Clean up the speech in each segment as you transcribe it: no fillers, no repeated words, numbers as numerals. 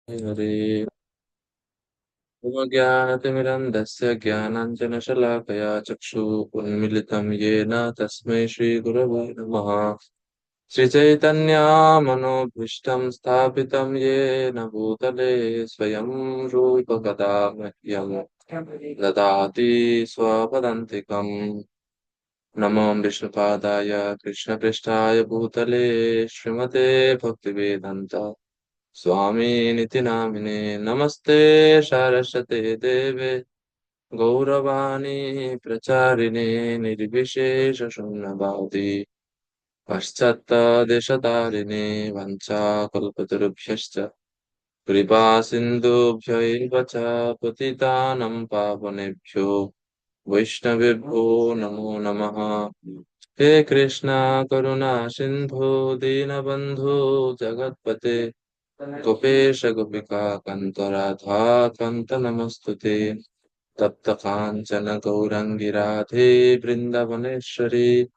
हरे ज्ञानतिमिरन्धस्य ज्ञानाञ्जनशलाकया चक्षुः उन्मिलितं येन तस्मै श्रीगुरवे नमः। श्रीचैतन्यमनोभीष्टं स्थापितं येन भूतले स्वयं रूपकदा मह्यं ददाति स्वपदान्तिकम्। नमो विष्णुपादाय कृष्णपृष्ठाय भूतले श्रीमते भक्तिवेदान्त स्वामी नामिने नमस्ते सरस्वते देवे गौरवाणी प्रचारिणे निर्विशेषशून्यवादी पश्चात्तदेशतारिणे वञ्चाकल्पतरुभ्यश्च कृपा सिन्धुभ्य एव च पतितानं पावनेभ्यो वैष्णवेभ्यो नमो नमः। हे कृष्णा करुणा सिन्धु दीनबन्धु जगत्पते गोपेश गोपिका कान्त राधा कान्त नमस्तुते। तप्त काञ्चन गौरङ्गी राधे वृन्दावनेश्वरी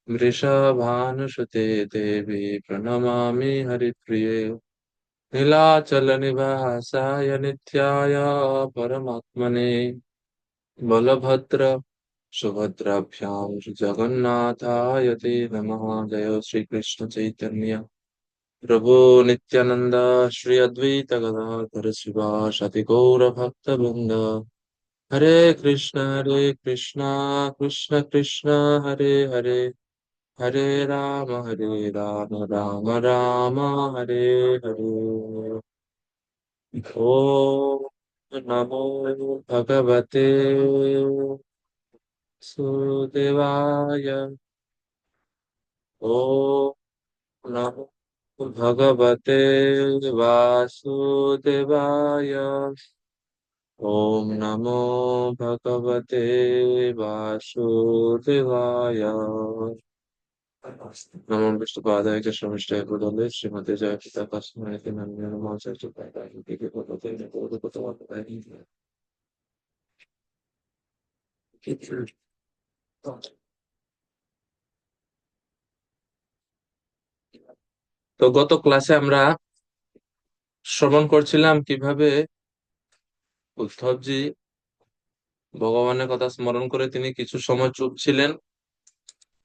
वृषभानुसुते देवी प्रणमामि हरिप्रिये। नीलाचलनिवासाय नित्याय परमात्मने बलभद्र सुभद्राभ्यां जगन्नाथाय ते नमः। जय श्री कृष्ण चैतन्य प्रभु नित्यानंद श्री अद्वैत गदाधर शिवासादि गौर भक्त वृंद। हरे कृष्णा कृष्ण कृष्ण हरे हरे हरे राम राम राम हरे हरे। ओ नमो भगवते सुदेवाय। ओ नमो भगवते वासुदेवाय। ओम नमो भगवते वासुदेवाय। नमो विष्णुपादाय कृष्णमिष्टाय भूतले श्रीमते जय पिता तस्मै नमः नमः जय पिता के भगवते তো গত ক্লাসে আমরা শ্রবণ করছিলাম কিভাবে উদ্ধবজি ভগবানের কথা স্মরণ করে তিনি কিছু সময় চুপ ছিলেন।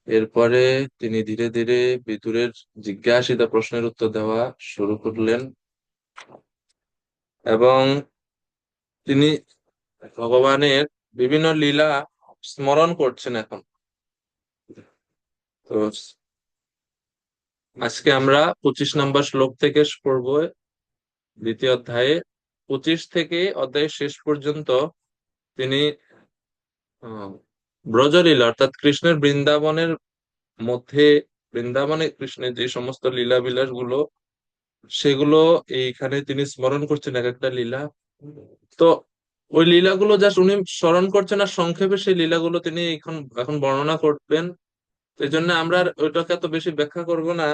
এরপরে তিনি ধীরে ধীরে বিদুরের জিজ্ঞাসিত প্রশ্নের উত্তর দেওয়া শুরু করলেন এবং তিনি ভগবানের বিভিন্ন লীলা স্মরণ করছেন এখন। তো আজকে আমরা 25 নম্বর শ্লোক থেকে পড়বো। দ্বিতীয় অধ্যায়ে 25 থেকে অধ্যায়ের শেষ পর্যন্ত তিনি আহ, ব্রজলীলা অর্থাৎ কৃষ্ণের বৃন্দাবনের মধ্যে বৃন্দাবনে কৃষ্ণের যে সমস্ত লীলা বিলাস গুলো সেগুলো এইখানে তিনি স্মরণ করছেন এক একটা লীলা। তো ওই লীলাগুলো জাস্ট উনি স্মরণ করছেন আর সংক্ষেপে সেই লীলাগুলো তিনি এখন এখন বর্ণনা করবেন। তো এই জন্য আমরা আর ওইটাকে এত বেশি ব্যাখ্যা করব না।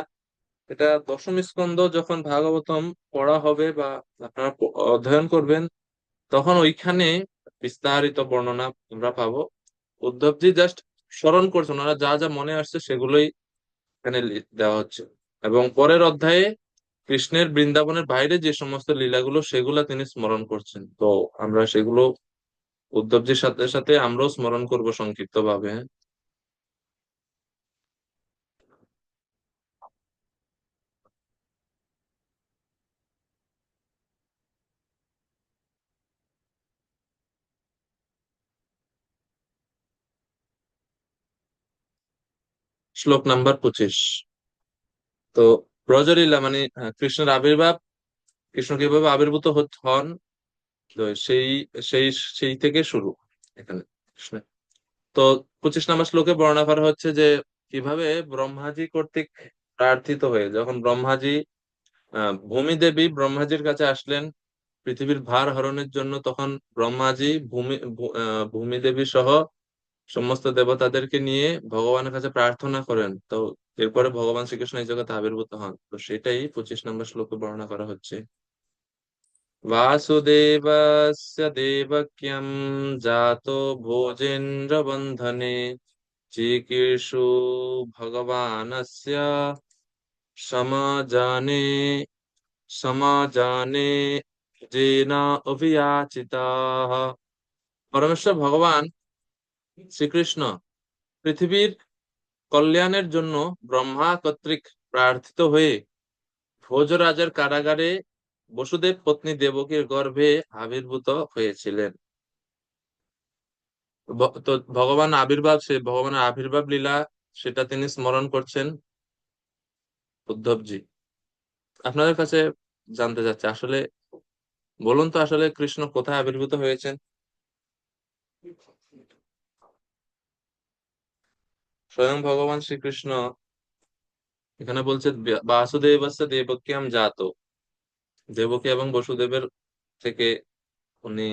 এটা দশম স্কন্ধ যখন ভাগবতম পড়া হবে বা আপনারা অধ্যয়ন করবেন তখন ওইখানে বিস্তারিত বর্ণনা আমরা পাবো। উদ্ধবজি জাস্ট স্মরণ করছেন, ওনারা যা যা মনে আসছে সেগুলোই এখানে দেওয়া হচ্ছে। এবং পরের অধ্যায়ে কৃষ্ণের বৃন্দাবনের বাইরে যে সমস্ত লীলাগুলো সেগুলা তিনি স্মরণ করছেন। তো আমরা সেগুলো উদ্ধবজির সাথে সাথে আমরাও স্মরণ করব সংক্ষিপ্ত ভাবে। শ্লোক নাম্বার 25। তো ব্রজলীলা মানে কৃষ্ণের আবির্ভাব, কৃষ্ণ কিভাবে আবির্ভূত হন, তো সেই সেই সেই থেকে শুরু এখানে কৃষ্ণ। তো 25 নম্বর শ্লোকে বর্ণনা করা হচ্ছে যে কিভাবে ব্রহ্মাজি কর্তৃক প্রার্থিত হয়ে যখন ব্রহ্মাজি ভূমি দেবী ব্রহ্মাজির কাছে আসলেন পৃথিবীর ভার হরণের জন্য, তখন ব্রহ্মাজি ভূমি দেবী সহ সমস্ত দেবতাদেরকে নিয়ে ভগবানের কাছে প্রার্থনা করেন। তো এরপরে ভগবান শ্রীকৃষ্ণ এই জগতে আবির্ভূত হন। তো সেটাই 25 নম্বর শ্লোকে বর্ণনা করা হচ্ছে। वासुदेवस्य देवक्यं जातो भोजेन्द्र बन्धने चिकीर्षु भगवानस्य समाजाने समाजाने যেন অভিয়াচিতাঃ। পরমেশ্বর ভগবান শ্রীকৃষ্ণ পৃথিবীর কল্যাণের জন্য ব্রহ্মা কর্তৃক প্রার্থিত হয়ে ভোজরাজের কারাগারে বসুদেব পত্নী দেবকীর গর্ভে আবির্ভূত হয়েছিলেন। তো ভগবান আবির্ভাব, সে ভগবানের আবির্ভাব লীলা, সেটা তিনি স্মরণ করছেন উদ্ধবজি। আপনাদের কাছে জানতে চাচ্ছে, আসলে বলুন তো, আসলে কৃষ্ণ কোথায় আবির্ভূত হয়েছেন? স্বয়ং ভগবান শ্রীকৃষ্ণ এখানে বলছে বাসুদেবস্য দেবক্যাম জাত, দেবকী এবং বসুদেবের থেকে উনি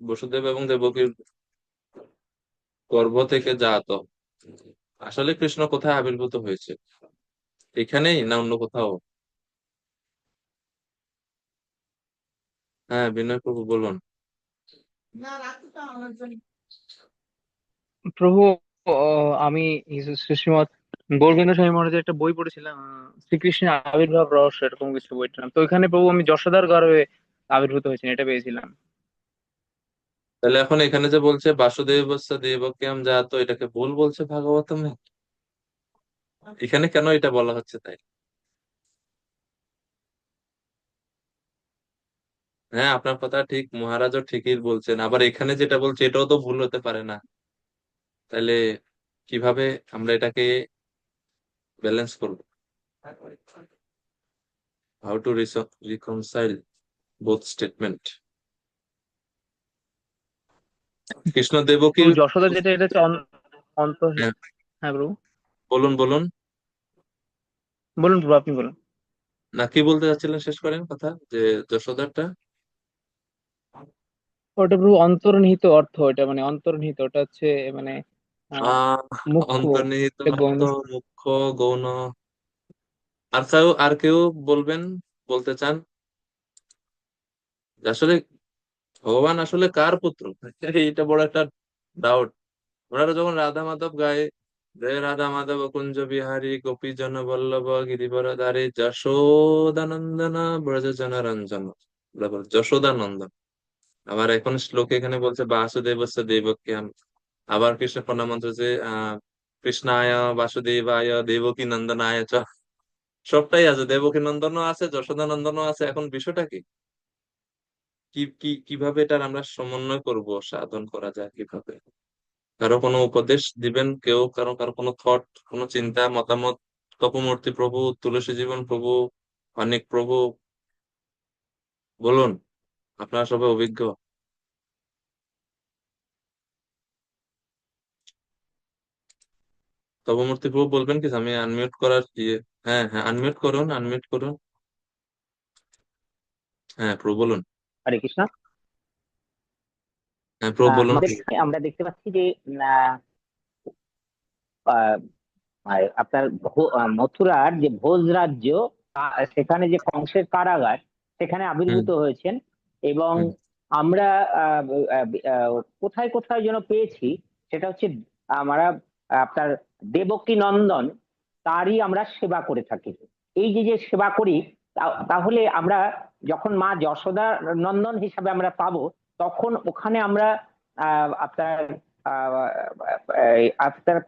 বসুদেব এবং দেবকীর গর্ভ থেকে জাত। আসলে কৃষ্ণ কোথায় আবির্ভূত হয়েছে, এখানেই না অন্য কোথাও? হ্যাঁ, বিনয় প্রভু বলুন। প্রভু, আমি শ্রীমৎ গৌরবেন্দ্র স্বামী মহারাজের একটা বই পড়েছিলাম, শ্রীকৃষ্ণের আবির্ভাব রহস্য, এরকম কিছু বইটা। তো ওইখানে প্রভু আমি যশোদার গর্ভে আবির্ভূত হয়েছেন এটা পেয়েছিলাম। তাহলে এখন এখানে যে বলছে বাসুদেবস্য দেবক্যাম জাত, এটাকে ভুল বলছে ভাগবতমে? এখানে কেন এটা বলা হচ্ছে তাই? হ্যাঁ, আপনার কথা ঠিক, মহারাজও ঠিকই বলছেন, আবার এখানে যেটা বলছে এটাও তো ভুল হতে পারে না। তাহলে কিভাবে আমরা এটাকে ব্যালেন্স করবো? How to reconcile both statement? Krishna দেবকীর। প্রভু যশোদা যেটা, এটা হচ্ছে অন্তর। হ্যাঁ, হ্যাঁ প্রভু, বলুন বলুন। বলুন প্রভু, আপনি বলুন। না, কি বলতে চাচ্ছিলেন, শেষ করেন কথা, যে যশোদারটা। ওটা প্রভু অন্তর্নিহিত অর্থ, এটা মানে অন্তর্নিহিত, ওটা হচ্ছে মানে আহ আহ মুখ্য, অন্তর্নিহিত এটা অর্থ, গৌণ। মুখ্য, গৌণ। আর কেউ বলবেন, বলতে চান যে আসলে ভগবান আসলে কার পুত্র? এটা বড় একটা ডাউট। ওনারা যখন রাধা মাধব গায়, জয় রাধা মাধব কুঞ্জ বিহারী গোপী জন বল্লভ গিরিবরধারী যশোদানন্দন ব্রজ জনরঞ্জন, যশোদানন্দন। আবার এখন শ্লোকে এখানে বলছে বাসুদেবস্য দেবক্যাম। আবার কৃষ্ণ মন্ত্র যে কৃষ্ণায় বাসুদেবায় দেবকী নন্দনায় চ, সবটাই আছে, দেবকী নন্দনও আছে, যশোদা নন্দনও আছে। এখন বিষয়টা কি, কি কি কিভাবে এটার আমরা সমন্বয় করব, সাধন করা যায় কিভাবে? কারো কোনো উপদেশ দিবেন কেউ? কারো কারো কোনো থট, কোনো চিন্তা, মতামত? তপমূর্তি প্রভু, তুলসী জীবন প্রভু, অনেক প্রভু, বলুন, আপনারা সবাই অভিজ্ঞ। তপমূর্তি প্রভু বলবেন কি? আমি আনমিউট করার ইয়ে। হ্যাঁ হ্যাঁ, আনমিউট করুন, আনমিউট করুন। হ্যাঁ প্রভু বলুন। হরে কৃষ্ণ। হ্যাঁ প্রভু বলুন। আমাদের আমরা দেখতে পাচ্ছি যে আহ, আহ, আপনার মথুরার যে ভোজ রাজ্য, সেখানে যে কংসের কারাগার, সেখানে হুম আবির্ভূত হয়েছেন। এবং হুম। আমরা আহ, আহ, আহ, কোথায় কোথায় যেন পেয়েছি, সেটা হচ্ছে আমরা আপনার দেবকী নন্দন, তারই আমরা সেবা করে থাকি। এই যে যে সেবা করি, তাহলে আমরা যখন মা যশোদা নন্দন হিসাবে আমরা পাবো, তখন ওখানে আমরা আপনার আপনার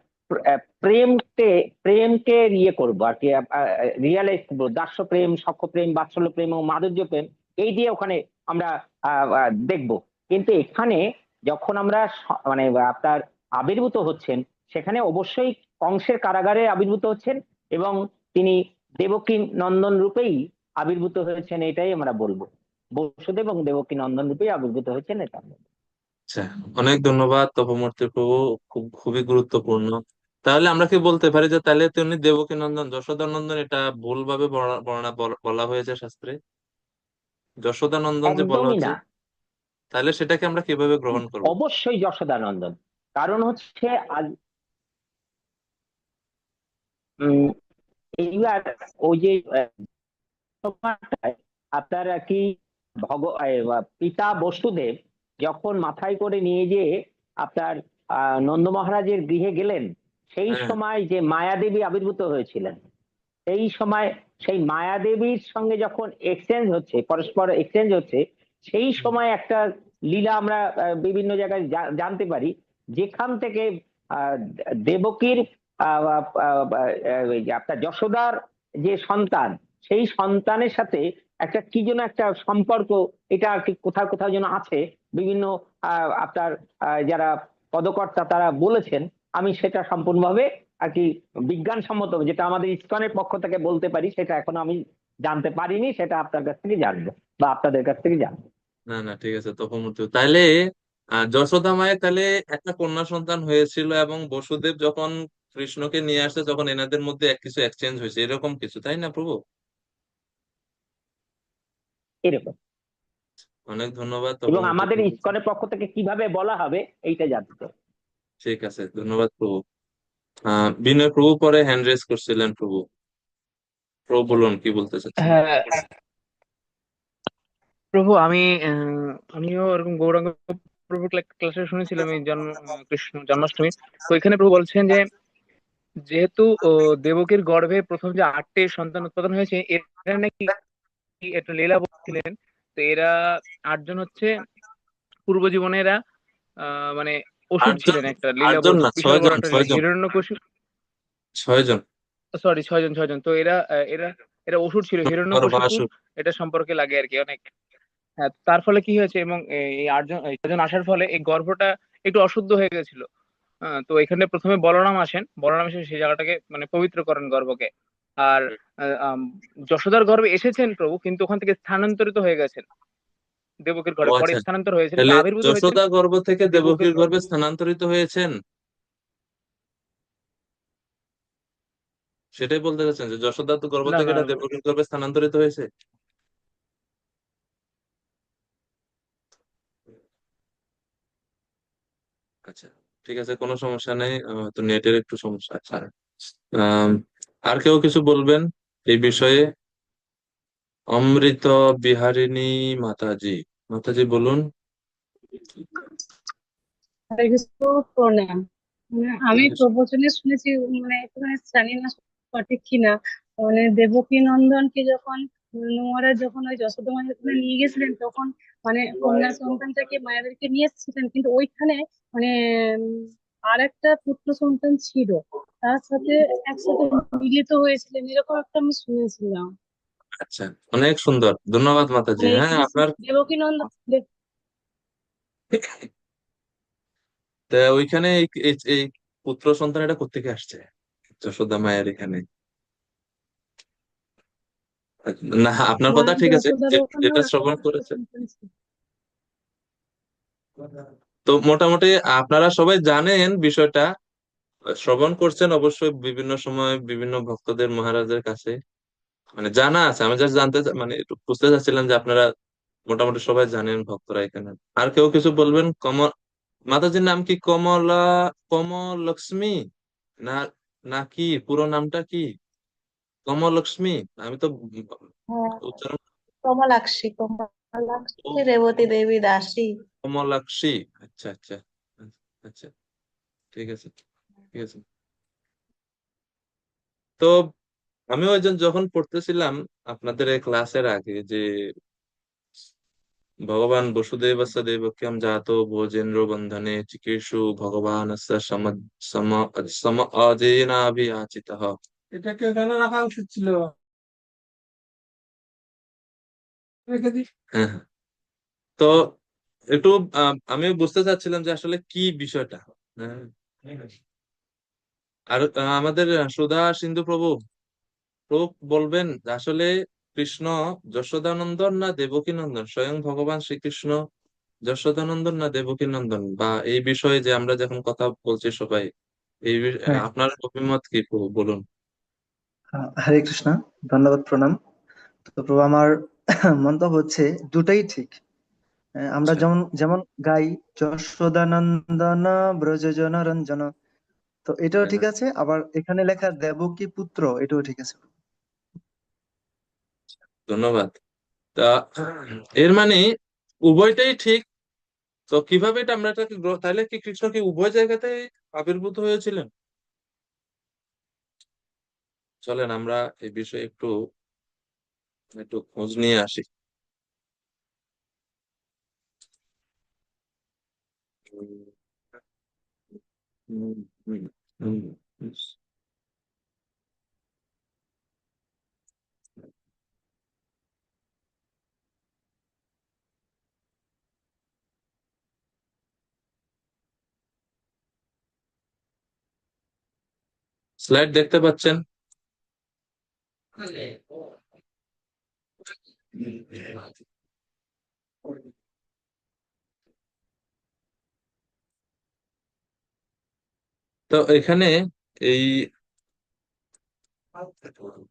প্রেমকে প্রেমকে ইয়ে করবো আর কি, রিয়ালাইজ করবো। দাস্য প্রেম, সখ্য প্রেম, বাৎসল্য প্রেম এবং মাধুর্য প্রেম, এই দিয়ে ওখানে আমরা দেখবো। কিন্তু এখানে যখন আমরা মানে আপনার আবির্ভূত হচ্ছেন, সেখানে অবশ্যই কংসের কারাগারে আবির্ভূত হচ্ছেন, এবং তিনি দেবকী নন্দন রূপেই আবির্ভূত হয়েছেন, এটাই আমরা বলবো। বসুদেব এবং দেবকী নন্দন রূপেই আবির্ভূত হয়েছেন, এটা আমরা বলবো। আচ্ছা, অনেক ধন্যবাদ তপমূর্তি প্রভু, খুবই গুরুত্বপূর্ণ। তাহলে আমরা কি বলতে পারি যে তাহলে তিনি দেবকী নন্দন, যশোদা নন্দন, এটা ভুলভাবে বর্ণনা বলা হয়েছে শাস্ত্রে? যশোদা নন্দন যে বলা একদমই হচ্ছে, না, তাহলে সেটাকে আমরা কিভাবে গ্রহণ করব? অবশ্যই যশোদানন্দন। কারণ হচ্ছে আজ উম, এইবার ওই যে সময়টায় আপনার কি পিতা বসুদেব যখন মাথায় করে নিয়ে যেয়ে আপনার নন্দ মহারাজের গৃহে গেলেন, সেই হ্যাঁ। সময় যে মায়াদেবী আবির্ভূত হয়েছিলেন, সেই সময় সেই মায়াদেবীর সঙ্গে যখন এক্সচেঞ্জ হচ্ছে, পরস্পর এক্সচেঞ্জ হচ্ছে, সেই সময় একটা লীলা আমরা বিভিন্ন জায়গায় জানতে পারি, যেখান থেকে আহ, দেবকীর আহ, আহ, আহ, ওই যে আপনার যশোদার যে সন্তান, সেই সন্তানের সাথে একটা কি যেন একটা সম্পর্ক, এটা আর কি কোথাও কোথাও যেন আছে। বিভিন্ন আপনার যারা পদকর্তা তারা বলেছেন, আমি সেটা সম্পূর্ণভাবে আর কি বিজ্ঞানসম্মত যেটা আমাদের ইসকনের পক্ষ থেকে বলতে পারি, সেটা এখনো আমি জানতে পারিনি, সেটা আপনার কাছ থেকে জানবো বা আপনাদের কাছ থেকে জানবো। না না, ঠিক আছে, তখন তাইলে যশোদা মায়ের তাহলে একটা কন্যা সন্তান হয়েছিল, এবং বসুদেব যখন কৃষ্ণকে নিয়ে আসছে তখন এনাদের মধ্যে এক কিছু এক্সচেঞ্জ হয়েছে, এরকম কিছু, তাই না প্রভু? এরকম। অনেক ধন্যবাদ এবং তখন আমাদের ইসকনের পক্ষ থেকে কিভাবে বলা হবে এইটা জানতে চাই। ঠিক আছে, ধন্যবাদ প্রভু। বিনয় প্রভু পরে হ্যান্ড রেজ করছিলেন প্রভু। প্রভু বলুন, কি বলতে চাচ্ছেন? হ্যাঁ প্রভু, আমিও এরকম গৌরাঙ্গ প্রভু ক্লাসে শুনেছিলাম এই কৃষ্ণ জন্মাষ্টমী। তো এখানে প্রভু বলছেন যে যেহেতু দেবকীর গর্ভে প্রথম যে 8টি সন্তান উৎপাদন হয়েছে, এরা নাকি একটা লীলা বলছিলেন। তো এরা 8জন হচ্ছে পূর্ব জীবনে এরা মানে অসুর আটজন? ছিলেন, একটা লীলা আটজন না, বিশাল বড় 6 জন, একটা লীলা 6 জন। হিরণ্যকশিপু। 6 জন। সরি, 6জন, 6জন। তো এরা এরা এরা অসুর ছিল, হিরণ্যকশিপুর গর্ভাসুর। এটা সম্পর্কে লাগে আর কি অনেক। হ্যাঁ, তার ফলে কি হয়েছে, এবং এই 8জন, এই 6জন আসার ফলে এই গর্ভটা একটু অশুদ্ধ হয়ে গেছিল। তো এখানে প্রথমে বলরাম আসেন, বলরাম এসে সেই জায়গাটাকে মানে পবিত্র করেন গর্ভকে। আর আহ, আম, যশোদার গর্ভে এসেছেন প্রভু, কিন্তু ওখান থেকে স্থানান্তরিত হয়ে গেছেন দেবকীর ও ঘরে, পরে আচ্ছা, স্থানান্তর হয়েছেন, তাহলে কিন্তু আবির্ভূত হয়েছেন যশোদা গর্ভ থেকে দেবকীর দেবকীর গর্ভে স্থানান্তরিত হয়েছেন, সেটাই বলতে চাচ্ছেন যে যশোদা তো গর্ভ না থেকে না এটা দেবকীর গর্ভে স্থানান্তরিত হয়েছে? আচ্ছা, ঠিক আছে, কোনো সমস্যা নেই, তো নেটের একটু সমস্যা। আচ্ছা, আম, আর কেউ কিছু বলবেন এই বিষয়ে? অমৃত বিহারিণী মাতাজি, মাতাজি বলুন। হরে কৃষ্ণ, প্রণাম। আমি প্রবচনে শুনেছি, একটুখানি জানি না সঠিক কিনা, দেবকী নন্দনকে যখন মহারাজ যখন ওই যশোদা মায়ের ওখানে নিয়ে গেছিলেন, তখন কন্যা সন্তানটাকে মায়াদেরকে নিয়ে এসেছিলেন, কিন্তু ওইখানে মানে আর একটা পুত্র সন্তান ছিল, তার সাথে একসাথে মিলিত হয়েছিলেন, এরকম একটা আমি শুনেছিলাম। আচ্ছা, অনেক সুন্দর, ধন্যবাদ মাতাজি। এই হ্যাঁ, কৃষ্ণ আপনার দেবকী নন্দন তা ওইখানে এই পুত্র সন্তান এটা কোত্থেকে আসছে যশোদা মায়ের এখানে? না, আপনার মা কথা ঠিক আছে, যশোদার ওখানেও যেটা একটা শ্রবণ পুত্র করেছে। সন্তান ছিল। তো মোটামুটি আপনারা সবাই জানেন বিষয়টা, শ্রবণ করছেন অবশ্যই বিভিন্ন সময় বিভিন্ন ভক্তদের মহারাজের কাছে, মানে জানা আছে। আমি জাস্ট মানে একটু বুঝতে চাচ্ছিলাম যে আপনারা মোটামুটি সবাই জানেন ভক্তরা এখানে। আর কেউ কিছু বলবেন? মাতাজির নাম কি কমল লক্ষ্মী, না নাকি পুরো নামটা কি? কমল লক্ষ্মী? আমি তো হ্যাঁ, উচ্চারণ। কমলাক্ষী, ও, কমলাক্ষী রেবতী দেবী দাসী। কমলাক্ষী। আচ্ছা আচ্ছা, আচ্ছা, ঠিক আছে, ঠিক আছে। তো আমি ওই যখন পড়তেছিলাম আপনাদের এই ক্লাসের আগে যে ভগবান বসুদেবস্য দেবক্যম জাতো ভোজেন্দ্র বন্ধনে চিকিৎসু ভগবানস্য সম সম সম অজেনাভিয়াচিতঃ। এটাকে এখানে রাখা উচিত ছিল। রেখে দিই। হ্যাঁ হ্যাঁ। তো একটু আমি বুঝতে চাচ্ছিলাম যে আসলে কি বিষয়টা। হ্যাঁ। আর আমাদের সুধা সিন্ধু প্রভু প্রভু বলবেন যে আসলে কৃষ্ণ যশোদানন্দন না দেবকী নন্দন, স্বয়ং ভগবান শ্রীকৃষ্ণ যশোদানন্দন না দেবকী নন্দন, বা এই বিষয়ে যে আমরা যখন কথা বলছি সবাই, হ্যাঁ, আপনার অভিমত কি প্রভু বলুন? হরে কৃষ্ণ। ধন্যবাদ, প্রণাম। তো প্রভু, আমার মন্তব্য হচ্ছে দুটাই ঠিক। আমরা আচ্ছা, যেমন যেমন গাই যশোদানন্দন ব্রজজন রঞ্জন, তো এটাও হ্যাঁ, ঠিক আছে। আবার এখানে লেখা দেবকী পুত্র, এটাও ঠিক আছে। ধন্যবাদ। তা এর মানে উভয়টাই ঠিক। তো কিভাবে এটা আমরা এটাকে তাহলে কি কৃষ্ণ কি উভয় জায়গাতে আবির্ভূত হয়েছিলেন? চলেন আমরা এই বিষয়ে একটু একটু খোঁজ নিয়ে আসি। স্লাইড দেখতে পাচ্ছেন? তো এখানে এই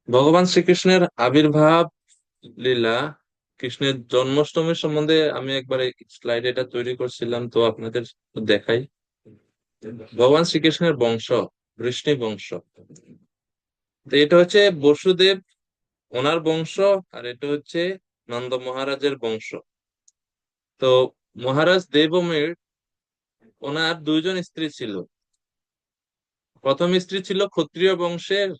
ভগবান শ্রীকৃষ্ণের আবির্ভাব লীলা, কৃষ্ণের জন্মাষ্টমীর সম্বন্ধে আমি একবার স্লাইড এটা তৈরি করছিলাম, তো আপনাদের দেখাই। ভগবান শ্রীকৃষ্ণের বংশ বৃষ্ণি বংশ। তো এটা হচ্ছে বসুদেব, ওনার বংশ, আর এটা হচ্ছে নন্দ মহারাজের বংশ। তো মহারাজ দেবমীর, ওনার দুইজন স্ত্রী ছিল। প্রথম স্ত্রী ছিল ক্ষত্রিয় বংশের,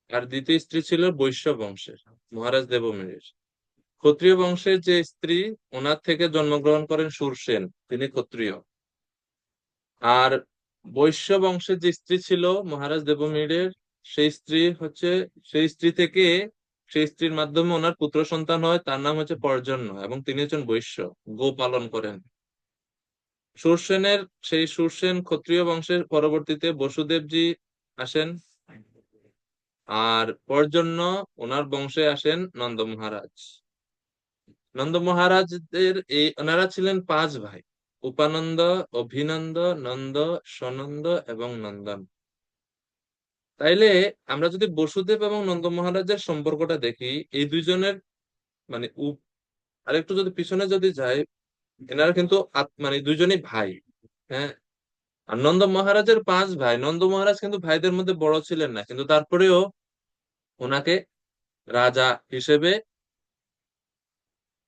আর দ্বিতীয় স্ত্রী ছিল বৈশ্য বংশের, মহারাজ দেবমীর। ক্ষত্রিয় বংশের যে স্ত্রী, ওনার থেকে জন্মগ্রহণ করেন শূরসেন, তিনি ক্ষত্রিয়। আর বৈশ্য বংশের যে স্ত্রী ছিল মহারাজ দেবমীরের, সেই স্ত্রী থেকে, সেই স্ত্রীর মাধ্যমে ওনার পুত্র সন্তান হয়, তার নাম হচ্ছে পর্জন্য, এবং তিনি হচ্ছেন বৈশ্য, গো পালন করেন। শূরসেনের, সেই শূরসেন ক্ষত্রিয় বংশের পরবর্তীতে বসুদেবজি আসেন, আর পর্জন্য ওনার বংশে আসেন নন্দ মহারাজ। নন্দ মহারাজদের ওনারা ছিলেন 5 ভাই: উপানন্দ, অভিনন্দ, নন্দ, সনন্দ এবং নন্দন। তাইলে আমরা যদি বসুদেব এবং নন্দ মহারাজের সম্পর্কটা দেখি, এই দুইজনের মানে আরেকটু যদি পিছনে যদি যাই, এনারা কিন্তু মানে দুইজনই ভাই। হ্যাঁ। আর নন্দ মহারাজের 5 ভাই, নন্দ মহারাজ কিন্তু ভাইদের মধ্যে বড় ছিলেন না, কিন্তু তারপরেও ওনাকে রাজা হিসেবে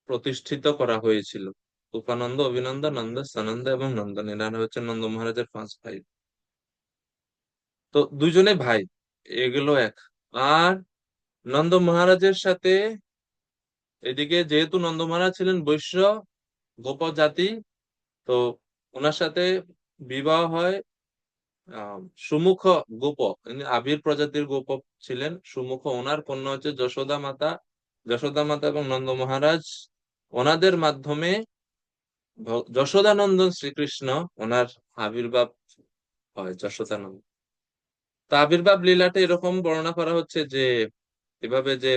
প্রতিষ্ঠিত করা হয়েছিল। উপানন্দ, অভিনন্দ, নন্দ, সনন্দ এবং নন্দন, এনারা হচ্ছে নন্দ মহারাজের 5 ভাই। তো দুইজনে ভাই, এগুলো এক। আর নন্দ মহারাজের সাথে, এদিকে যেহেতু নন্দ মহারাজ ছিলেন বৈশ্য গোপ জাতি, তো ওনার সাথে বিবাহ হয় সুমুখ গোপ, ইনি আবির প্রজাতির গোপ ছিলেন। সুমুখ, ওনার কন্যা হচ্ছে যশোদা মাতা। যশোদা মাতা এবং নন্দ মহারাজ, ওনাদের মাধ্যমে যশোদানন্দন শ্রীকৃষ্ণ, ওনার আবির্ভাব হয় যশোদানন্দ। তা আবির্ভাব লীলাটা এরকম বর্ণনা করা হচ্ছে যে, এভাবে যে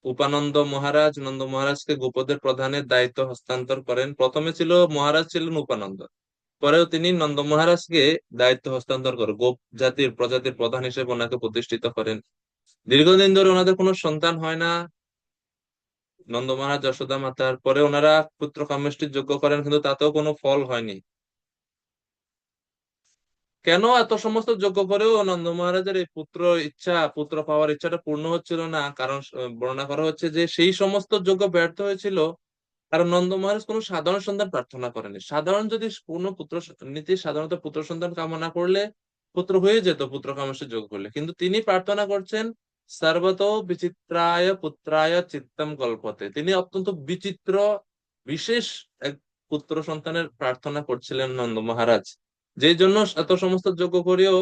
উপানন্দ মহারাজ নন্দ মহারাজকে গোপদের প্রধানের দায়িত্ব হস্তান্তর করেন। প্রথমে মহারাজ ছিলেন উপানন্দ, পরেও তিনি নন্দ মহারাজকে দায়িত্ব হস্তান্তর করেন, গোপ জাতির প্রজাতির প্রধান হিসেবে ওনাকে প্রতিষ্ঠিত করেন। দীর্ঘদিন ধরে ওনাদের কোনো সন্তান হয় না। নন্দ মহারাজ যশোদা মাতার পরে ওনারা পুত্র কামেষ্টির যজ্ঞ করেন, কিন্তু তাতেও কোনো ফল হয়নি। কেন এত সমস্ত যজ্ঞ করেও নন্দ মহারাজের এই পুত্র পাওয়ার ইচ্ছাটা পূর্ণ হচ্ছিল না? কারণ বর্ণনা করা হচ্ছে যে সেই সমস্ত যজ্ঞ ব্যর্থ হয়েছিল কারণ নন্দ মহারাজ কোনো সাধারণ সন্তান প্রার্থনা করেনি। সাধারণ যদি কোনো নীতি সাধারণত পুত্র সন্তান কামনা করলে পুত্র হয়ে যেত পুত্র কামেষ্টি যজ্ঞ করলে, কিন্তু তিনি প্রার্থনা করছেন সর্বতো বিচিত্রায় পুত্রায় চিত্তম কল্পতে। তিনি অত্যন্ত বিচিত্র, বিশেষ এক পুত্র সন্তানের প্রার্থনা করছিলেন নন্দ মহারাজ, যেই জন্য এত সমস্ত যজ্ঞ করেও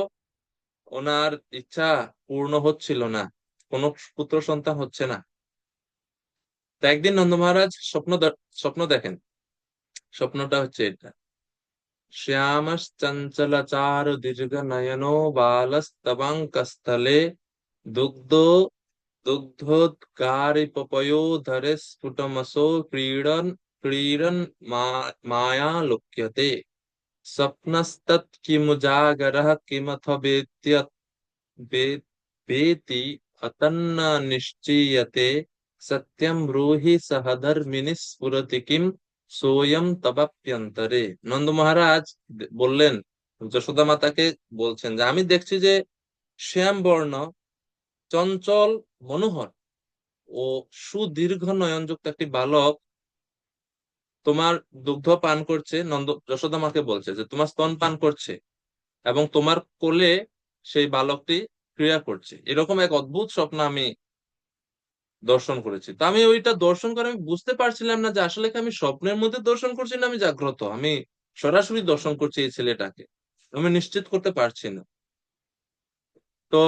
ওনার ইচ্ছা পূর্ণ হচ্ছিল না, কোনো পুত্র সন্তান হচ্ছে না। তো একদিন নন্দ মহারাজ স্বপ্ন দেখেন। স্বপ্নটা হচ্ছে এটা: শ্যামশ্চঞ্চলচার দীর্ঘ নয়নো বালস্তবাঙ্কস্থলে দুগ্ধ দুগ্ধোদ্গারিপপয়োধরে স্ফুটমসো ক্রীড়ন মায়া লোক্যতে স্বপ্নস্তৎ কিমুজাগরঃ কিমথ वेति अतन्न निश्चीयते सत्यम ब्रूहि सहधर्मिणी स्फुरति किम सोयम तवाप्यন্তরে। নন্দ মহারাজ বললেন, যশোদা মাতাকে বলছেন যে, আমি দেখছি যে শ্যাম বর্ণ, চঞ্চল, মনোহর ও সুদীর্ঘ নয়নযুক্ত একটি বালক তোমার দুগ্ধ পান করছে। যশোদা মাকে বলছে যে তোমার স্তন পান করছে এবং তোমার কোলে সেই বালকটি ক্রিয়া করছে। এরকম এক অদ্ভুত স্বপ্ন আমি দর্শন করেছি। তো আমি ওইটা দর্শন করে আমি বুঝতে পারছিলাম না যে আসলে কি আমি স্বপ্নের মধ্যে দর্শন করছি না আমি জাগ্রত, আমি সরাসরি দর্শন করছি এই ছেলেটাকে, আমি নিশ্চিত করতে পারছি না। তো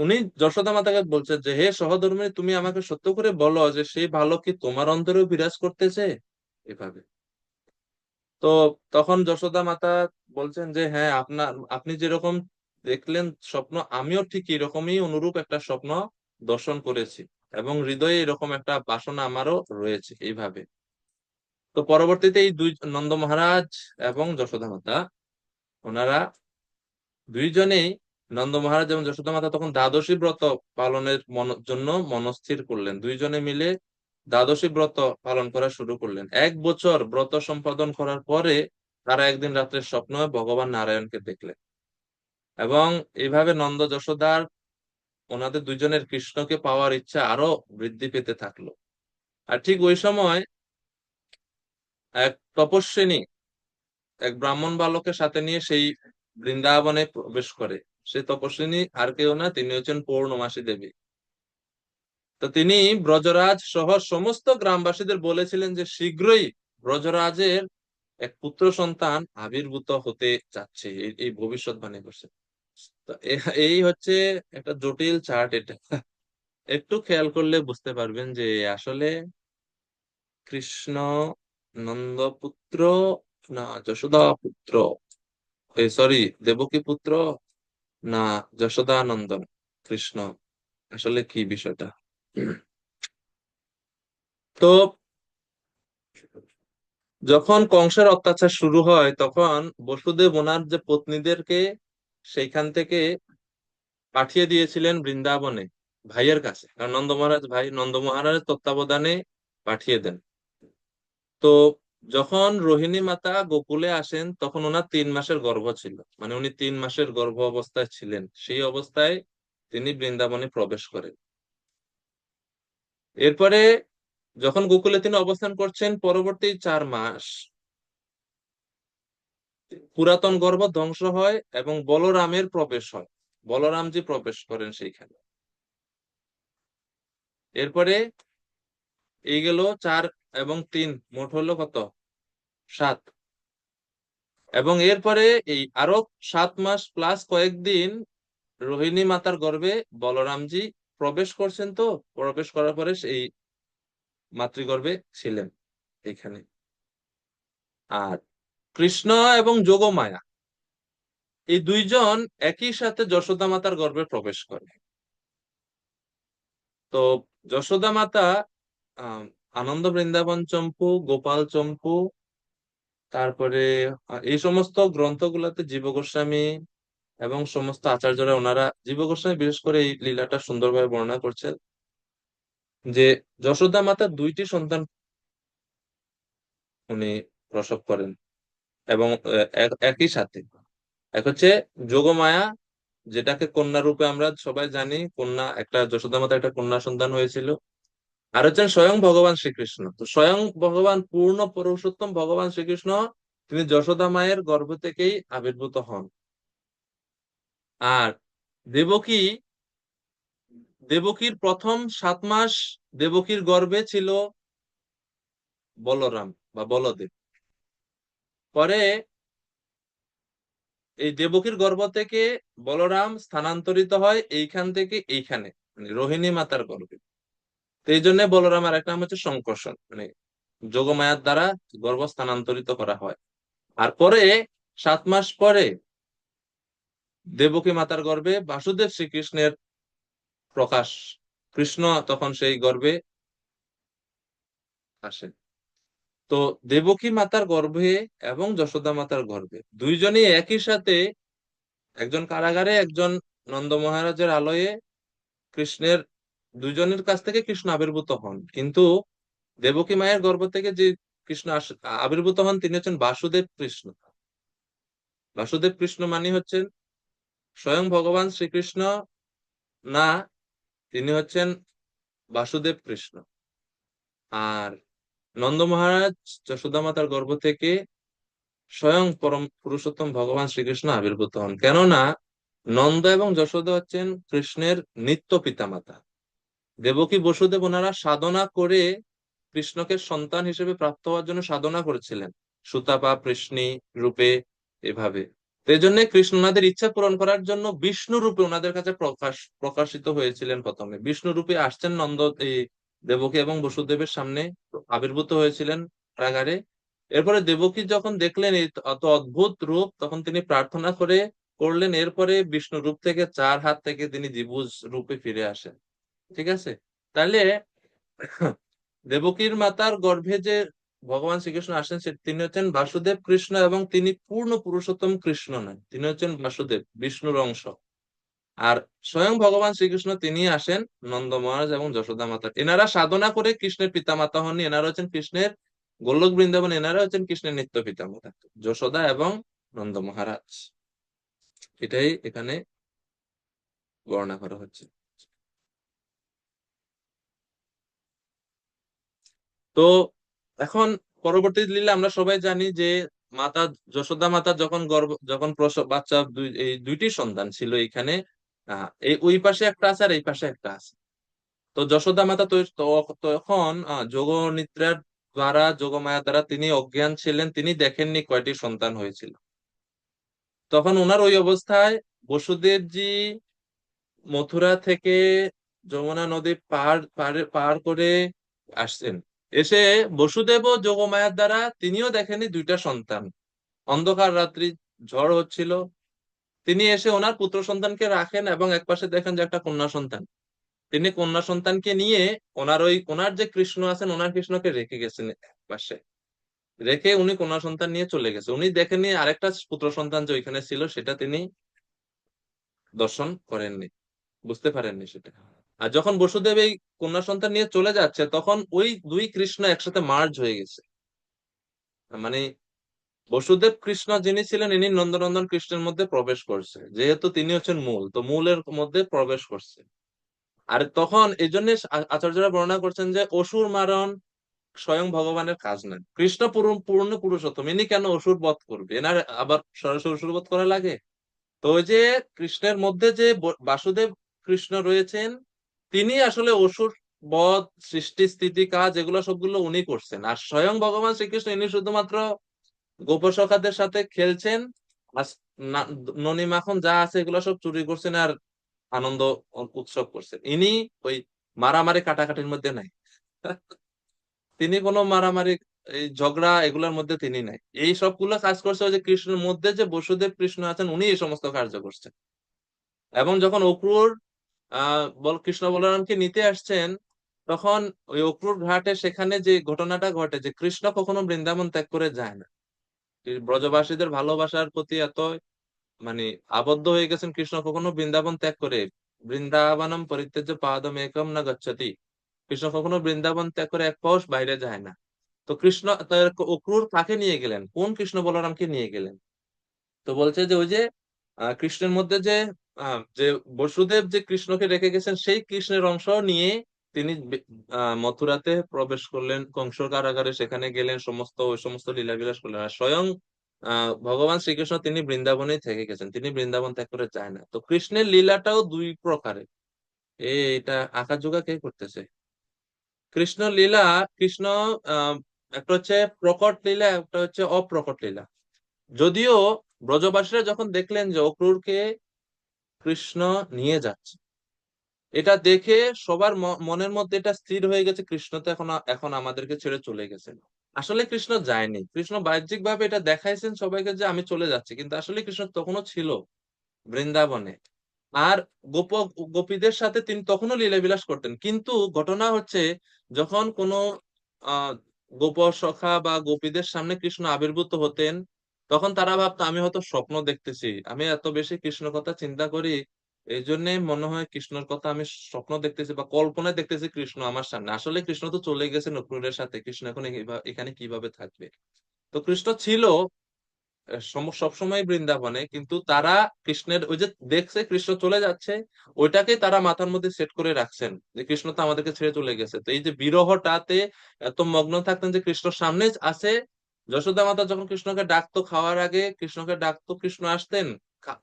উনি যশোদা মাতাকে বলছে যে হে সহধর্মিণী, তুমি আমাকে সত্য করে বলো যে সেই ভালো কি তোমার অন্তরেও বিরাজ করতেছে এভাবে। তো তখন যশোদা মাতা বলছেন যে হ্যাঁ, আপনি যেরকম দেখলেন স্বপ্ন, আমিও ঠিক এরকমই অনুরূপ একটা স্বপ্ন দর্শন করেছি, এবং হৃদয়ে এরকম একটা বাসনা আমারও রয়েছে এইভাবে। তো পরবর্তীতে এই দুই নন্দ মহারাজ এবং যশোদা মাতা, ওনারা দুইজনেই, নন্দ মহারাজ এবং যশোদা মাতা তখন দ্বাদশী ব্রত পালনের জন্য মনস্থির করলেন। দুইজনে মিলে দ্বাদশী ব্রত পালন করা শুরু করলেন। 1 বছর ব্রত সম্পাদন করার পরে তারা একদিন রাত্রে স্বপ্নে ভগবান নারায়ণকে দেখলেন, এবং এইভাবে নন্দ যশোদার, ওনাদের দুইজনের কৃষ্ণকে পাওয়ার ইচ্ছা আরো বৃদ্ধি পেতে থাকলো। আর ঠিক ওই সময় এক তপস্বিনী এক ব্রাহ্মণ বালকের সাথে নিয়ে সেই বৃন্দাবনে প্রবেশ করে। সে তপস্বিনী আর কেউ না, তিনি হচ্ছেন পূর্ণমাসী দেবী। তো তিনি ব্রজরাজ সহ সমস্ত গ্রামবাসীদের বলেছিলেন যে শীঘ্রই ব্রজরাজের এক পুত্র সন্তান আবির্ভূত হতে যাচ্ছে, এই ভবিষ্যৎবাণী করছে। তো এই হচ্ছে একটা জটিল চার্ট এটা। একটু খেয়াল করলে বুঝতে পারবেন যে আসলে কৃষ্ণ নন্দপুত্র না যশোদা পুত্র, সরি, দেবকী পুত্র না যশোদা নন্দন কৃষ্ণ, আসলে কি বিষয়টা। তো যখন কংসের অত্যাচার শুরু হয় তখন বসুদেব ওনার যে পত্নীদেরকে সেইখান থেকে পাঠিয়ে দিয়েছিলেন বৃন্দাবনে ভাইয়ের কাছে, কারণ নন্দ মহারাজ ভাই, নন্দ মহারাজের তত্ত্বাবধানে পাঠিয়ে দেন। তো যখন রোহিণী মাতা গোকুলে আসেন তখন ওনার 3 মাসের গর্ভ ছিল, মানে উনি 3 মাসের গর্ভ অবস্থায় ছিলেন। সেই অবস্থায় তিনি বৃন্দাবনে প্রবেশ করেন। এরপরে যখন গোকুলে তিনি অবস্থান করছেন, পরবর্তী 4 মাস পুরাতন গর্ভ ধ্বংস হয় এবং বলরামের প্রবেশ হয়, বলরামজি প্রবেশ করেন সেইখানে। এরপরে এই গেল 4 এবং 3, মোট হলো কত, 7। এবং এরপরে এই আরো 7 মাস প্লাস কয়েকদিন রোহিণী মাতার গর্ভে বলরামজি প্রবেশ করছেন। তো প্রবেশ করার পরে সেই মাতৃগর্ভে ছিলেন এখানে। আর কৃষ্ণ এবং যোগমায়া এই দুইজন একই সাথে যশোদা মাতার গর্ভে প্রবেশ করে। তো যশোদা মাতা আহ আনন্দ বৃন্দাবন চম্পু, গোপাল চম্পু, তারপরে এই সমস্ত গ্রন্থগুলোতে জীব গোস্বামী এবং সমস্ত আচার্যরা, ওনারা, জীব গোস্বামী বিশেষ করে এই লীলাটা সুন্দরভাবে বর্ণনা করছেন যে যশোদা মাতা 2টি সন্তান উনি প্রসব করেন, এবং একই সাথে। এক হচ্ছে যোগমায়া, যেটাকে কন্যা রূপে আমরা সবাই জানি, কন্যা, একটা যশোদা মাতা একটা কন্যা সন্তান হয়েছিল। আর হচ্ছেন স্বয়ং ভগবান শ্রীকৃষ্ণ। তো স্বয়ং ভগবান, পূর্ণ পুরুষোত্তম ভগবান শ্রীকৃষ্ণ, তিনি যশোদা মায়ের গর্ভ থেকেই আবির্ভূত হন। আর দেবকী, দেবকীর প্রথম 7 মাস দেবকীর গর্ভে ছিল বলরাম বা বলদেব। পরে এই দেবকীর গর্ভ থেকে বলরাম স্থানান্তরিত হয় এইখান থেকে এইখানে, মানে রোহিণী মাতার গর্ভে। তো এই জন্য বলরামের একটা নাম হচ্ছে সংকর্ষণ, মানে যোগমায়ার দ্বারা গর্ভ স্থানান্তরিত করা হয়। আর পরে 7 মাস পরে দেবকী মাতার গর্ভে বাসুদেব শ্রীকৃষ্ণের প্রকাশ, কৃষ্ণ তখন সেই গর্ভে আসেন। তো দেবকী মাতার গর্ভে এবং যশোদা মাতার গর্ভে দুইজনই একই সাথে, একজন কারাগারে, একজন নন্দ মহারাজের আলয়ে, কৃষ্ণের, দুইজনের কাছ থেকে কৃষ্ণ আবির্ভূত হন। কিন্তু দেবকী মায়ের গর্ভ থেকে যে কৃষ্ণ আবির্ভূত হন তিনি হচ্ছেন বাসুদেব কৃষ্ণ। বাসুদেব কৃষ্ণ মানে হচ্ছেন স্বয়ং ভগবান শ্রীকৃষ্ণ না, তিনি হচ্ছেন বাসুদেব কৃষ্ণ। আর নন্দ মহারাজ যশোদা মাতার গর্ভ থেকে স্বয়ং পরম পুরুষোত্তম ভগবান শ্রীকৃষ্ণ আবির্ভূত হন। কেননা নন্দ এবং যশোদা হচ্ছেন কৃষ্ণের নিত্য পিতামাতা। দেবকী বসুদেব ওনারা সাধনা করে কৃষ্ণকে সন্তান হিসেবে প্রাপ্ত হওয়ার জন্য সাধনা করেছিলেন, সুতাপা কৃষ্ণী রূপে, এভাবে। তো এই জন্য কৃষ্ণ ওনাদের ইচ্ছা পূরণ করার জন্য বিষ্ণু রূপে ওনাদের কাছে প্রকাশিত হয়েছিলেন। প্রথমে বিষ্ণু রূপে আসছেন এই দেবকী এবং বসুদেবের সামনে আবির্ভূত হয়েছিলেন কারাগারে। এরপরে দেবকী যখন দেখলেন এই অত অদ্ভুত রূপ, তখন তিনি প্রার্থনা করলেন। এরপরে বিষ্ণু রূপ থেকে 4 হাত থেকে তিনি দ্বিভুজ রূপে ফিরে আসেন। ঠিক আছে? তাহলে দেবকীর মাতার গর্ভে যে ভগবান শ্রীকৃষ্ণ আসেন তিনি হচ্ছেন বাসুদেব কৃষ্ণ, এবং তিনি পূর্ণ পুরুষোত্তম কৃষ্ণ নন, তিনি হচ্ছেন বাসুদেব, বিষ্ণুর অংশ। আর স্বয়ং ভগবান শ্রীকৃষ্ণ তিনি আসেন নন্দ মহারাজ এবং যশোদা মাতা। এনারা সাধনা করে কৃষ্ণের পিতা মাতা হননি, এনারা হচ্ছেন কৃষ্ণের গোলক বৃন্দাবন, এনারা হচ্ছেন কৃষ্ণের নিত্য পিতা মাতা, যশোদা এবং নন্দ মহারাজ। এটাই এখানে বর্ণনা করা হচ্ছে। তো এখন পরবর্তী লীলা আমরা সবাই জানি যে মাতা যশোদা মাতা যখন প্রসব বাচ্চা এই দুইটি সন্তান ছিল এখানে, এই ওই পাশে একটা আছে আর এই পাশে একটা আছে। তো যশোদা মাতা তখন যোগ নিদ্রার দ্বারা, যোগমায়া দ্বারা তিনি অজ্ঞান ছিলেন, তিনি দেখেননি কয়টি সন্তান হয়েছিল। তখন ওনার ওই অবস্থায় বসুদেবজি মথুরা থেকে যমুনা নদী পার করে আসছেন। এসে বসুদেব ও যোগমায়ার দ্বারা তিনিও দেখেনি দুইটা সন্তান। অন্ধকার রাত্রি, ঝড় হচ্ছিল, তিনি এসে ওনার পুত্র সন্তানকে রাখেন এবং একপাশে দেখেন যে একটা কন্যা সন্তান। তিনি কন্যা সন্তানকে নিয়ে ওনার যে কৃষ্ণ আছেন ওনার কৃষ্ণকে রেখে গেছেন একপাশে, রেখে উনি কন্যা সন্তান নিয়ে চলে গেছে। উনি দেখেননি আরেকটা পুত্র সন্তান যে ওইখানে ছিল, সেটা তিনি দর্শন করেননি, বুঝতে পারেননি সেটা। আর যখন বসুদেব এই কন্যা সন্তান নিয়ে চলে যাচ্ছে, তখন ওই দুই কৃষ্ণ একসাথে মার্জ হয়ে গেছে। মানে বসুদেব কৃষ্ণ যিনি ছিলেন ইনি নন্দনন্দন কৃষ্ণের মধ্যে প্রবেশ করছে, যেহেতু তিনি হচ্ছেন মূল, তো মূলের মধ্যে প্রবেশ করছে। আর তখন এই জন্য আচার্যরা বর্ণনা করছেন যে অসুর মারণ স্বয়ং ভগবানের কাজ না, কৃষ্ণ পূর্ণ পুরুষোত্তম, ইনি কেন অসুর বধ করবে, এনার আবার সরাসরি অসুর বধ করা লাগে? তো ওই যে কৃষ্ণের মধ্যে যে বাসুদেব কৃষ্ণ রয়েছেন, তিনি আসলে অসুর বধ, সৃষ্টি স্থিতি কাজ, এগুলো সবগুলো উনি করছেন। আর স্বয়ং ভগবান শ্রীকৃষ্ণ ইনি শুধুমাত্র গোপসখাদের সাথে খেলছেন, আর ননি মাখন যা আছে এগুলো সব চুরি করছেন আর আনন্দ উৎসব করছেন। ইনি ওই মারামারি কাটাকাটির মধ্যে নাই। তিনি কোনো মারামারি, এই ঝগড়া এগুলোর মধ্যে তিনি নাই। এই সবগুলো কাজ করছে ওই যে কৃষ্ণের মধ্যে যে বসুদেব কৃষ্ণ আছেন, উনি এই সমস্ত কার্য করছেন। এবং যখন অক্রুর কৃষ্ণ বলরামকে নিতে আসছেন, তখন ওই অক্রুর ঘাটে সেখানে যে ঘটনাটা ঘটে, যে কৃষ্ণ কখনো বৃন্দাবন ত্যাগ করে যায় না। ব্রজবাসীদের ভালোবাসার প্রতি এত মানে আবদ্ধ হয়ে গেছেন, কৃষ্ণ কখনো বৃন্দাবন ত্যাগ করে, বৃন্দাবনম পরিত্যজ্য পাদম একম না গচ্ছতি, কৃষ্ণ কখনো বৃন্দাবন ত্যাগ করে এক পাশ বাইরে যায় না। তো কৃষ্ণ অক্রুর কাকে নিয়ে গেলেন, কোন কৃষ্ণ বলরামকে নিয়ে গেলেন? তো বলছে যে ওই যে কৃষ্ণের মধ্যে যে বসুদেব যে কৃষ্ণকে রেখে গেছেন, সেই কৃষ্ণের অংশ নিয়ে তিনি মথুরাতে প্রবেশ করলেন, কংসর কারাগারে সেখানে গেলেন, ওই সমস্ত লীলাবিলাস করলেন। আর স্বয়ং ভগবান শ্রীকৃষ্ণ তিনি বৃন্দাবনেই থেকে গেছেন, তিনি বৃন্দাবন ত্যাগ করে যায় না। তো কৃষ্ণের লীলাটাও দুই প্রকারের। এটা আকাশযোগা কে করতেছে? কৃষ্ণ লীলা, কৃষ্ণ একটা হচ্ছে প্রকট লীলা, একটা হচ্ছে অপ্রকট লীলা। যদিও ব্রজবাসীরা যখন দেখলেন যে অক্রুরকে কৃষ্ণ নিয়ে যাচ্ছে, এটা দেখে সবার মনের মধ্যে এটা স্থির হয়ে গেছে, কৃষ্ণ তো এখন আমাদেরকে ছেড়ে চলে গেছেন। আসলে কৃষ্ণ যায়নি, কৃষ্ণ বাহ্যিক ভাবে এটা দেখাইছেন সবাইকে যে আমি চলে যাচ্ছি, কিন্তু আসলে কৃষ্ণ তখনও ছিল বৃন্দাবনে। আর গোপীদের সাথে তিনি তখনও লীলাবিলাস করতেন। কিন্তু ঘটনা হচ্ছে, যখন কোনো আহ গোপ সখা বা গোপীদের সামনে কৃষ্ণ আবির্ভূত হতেন, তখন তারা ভাবতো আমি হয়তো স্বপ্ন দেখতেছি, আমি এত বেশি কৃষ্ণ কথা চিন্তা করি, এই জন্য মনে হয় কৃষ্ণর কথা আমি স্বপ্ন দেখতেছি বা কল্পনায় দেখতেছি কৃষ্ণ আমার সামনে। আসলে কৃষ্ণ তো চলে গেছে নকুলের সাথে, কৃষ্ণ এখন এখানে কিভাবে থাকবে? তো কৃষ্ণ ছিল সবসময় বৃন্দাবনে, কিন্তু তারা কৃষ্ণের ওই যে দেখছে কৃষ্ণ চলে যাচ্ছে, ওইটাকে তারা মাথার মধ্যে সেট করে রাখছেন যে কৃষ্ণ তো আমাদেরকে ছেড়ে চলে গেছে। তো এই যে বিরহটাতে এত মগ্ন থাকতেন যে কৃষ্ণ সামনে আছে। যশোদা মাতা যখন কৃষ্ণকে ডাকতো, খাওয়ার আগে কৃষ্ণকে ডাকতো, কৃষ্ণ আসতেন,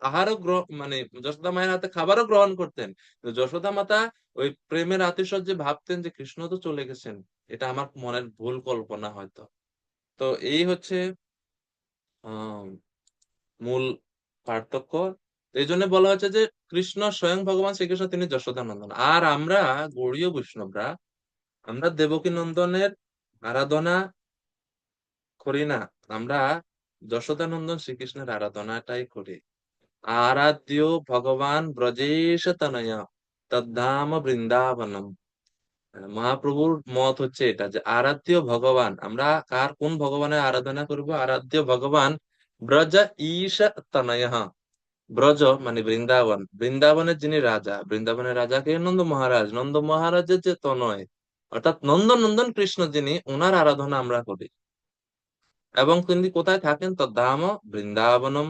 আহারও মানে যশোদা মায়ের হাতে খাবারও গ্রহণ করতেন। তো যশোদা মাতা ওই প্রেমের আতিশয্যে ভাবতেন যে কৃষ্ণ তো চলে গেছেন, এটা আমার মনের ভুল কল্পনা হয়তো। তো এই হচ্ছে আহ মূল পার্থক্য। এই জন্য বলা হচ্ছে যে কৃষ্ণ স্বয়ং ভগবান শ্রীকৃষ্ণ তিনি যশোদা নন্দন, আর আমরা গৌড়ীয় বৈষ্ণবরা আমরা দেবকী নন্দনের আরাধনা করি না, আমরা যশোদা নন্দন শ্রীকৃষ্ণের আরাধনাটাই করি। আরাধ্য ভগবান ব্রজেশ তনয়া তদ্ধাম বৃন্দাবনম। মহাপ্রভুর মত হচ্ছে এটা যে আরাধ্য ভগবান, আমরা কোন ভগবানের আরাধনা করব? আরাধ্য ভগবান ব্রজ ঈশ তনয়া। ব্রজ মানে বৃন্দাবন, বৃন্দাবনের যিনি রাজা, বৃন্দাবনের রাজা কে? নন্দ মহারাজ। নন্দ মহারাজের যে তনয় অর্থাৎ নন্দন নন্দন কৃষ্ণ যিনি, ওনার আরাধনা আমরা করি। এবং তিনি কোথায় থাকেন? তদ্ধাম বৃন্দাবনম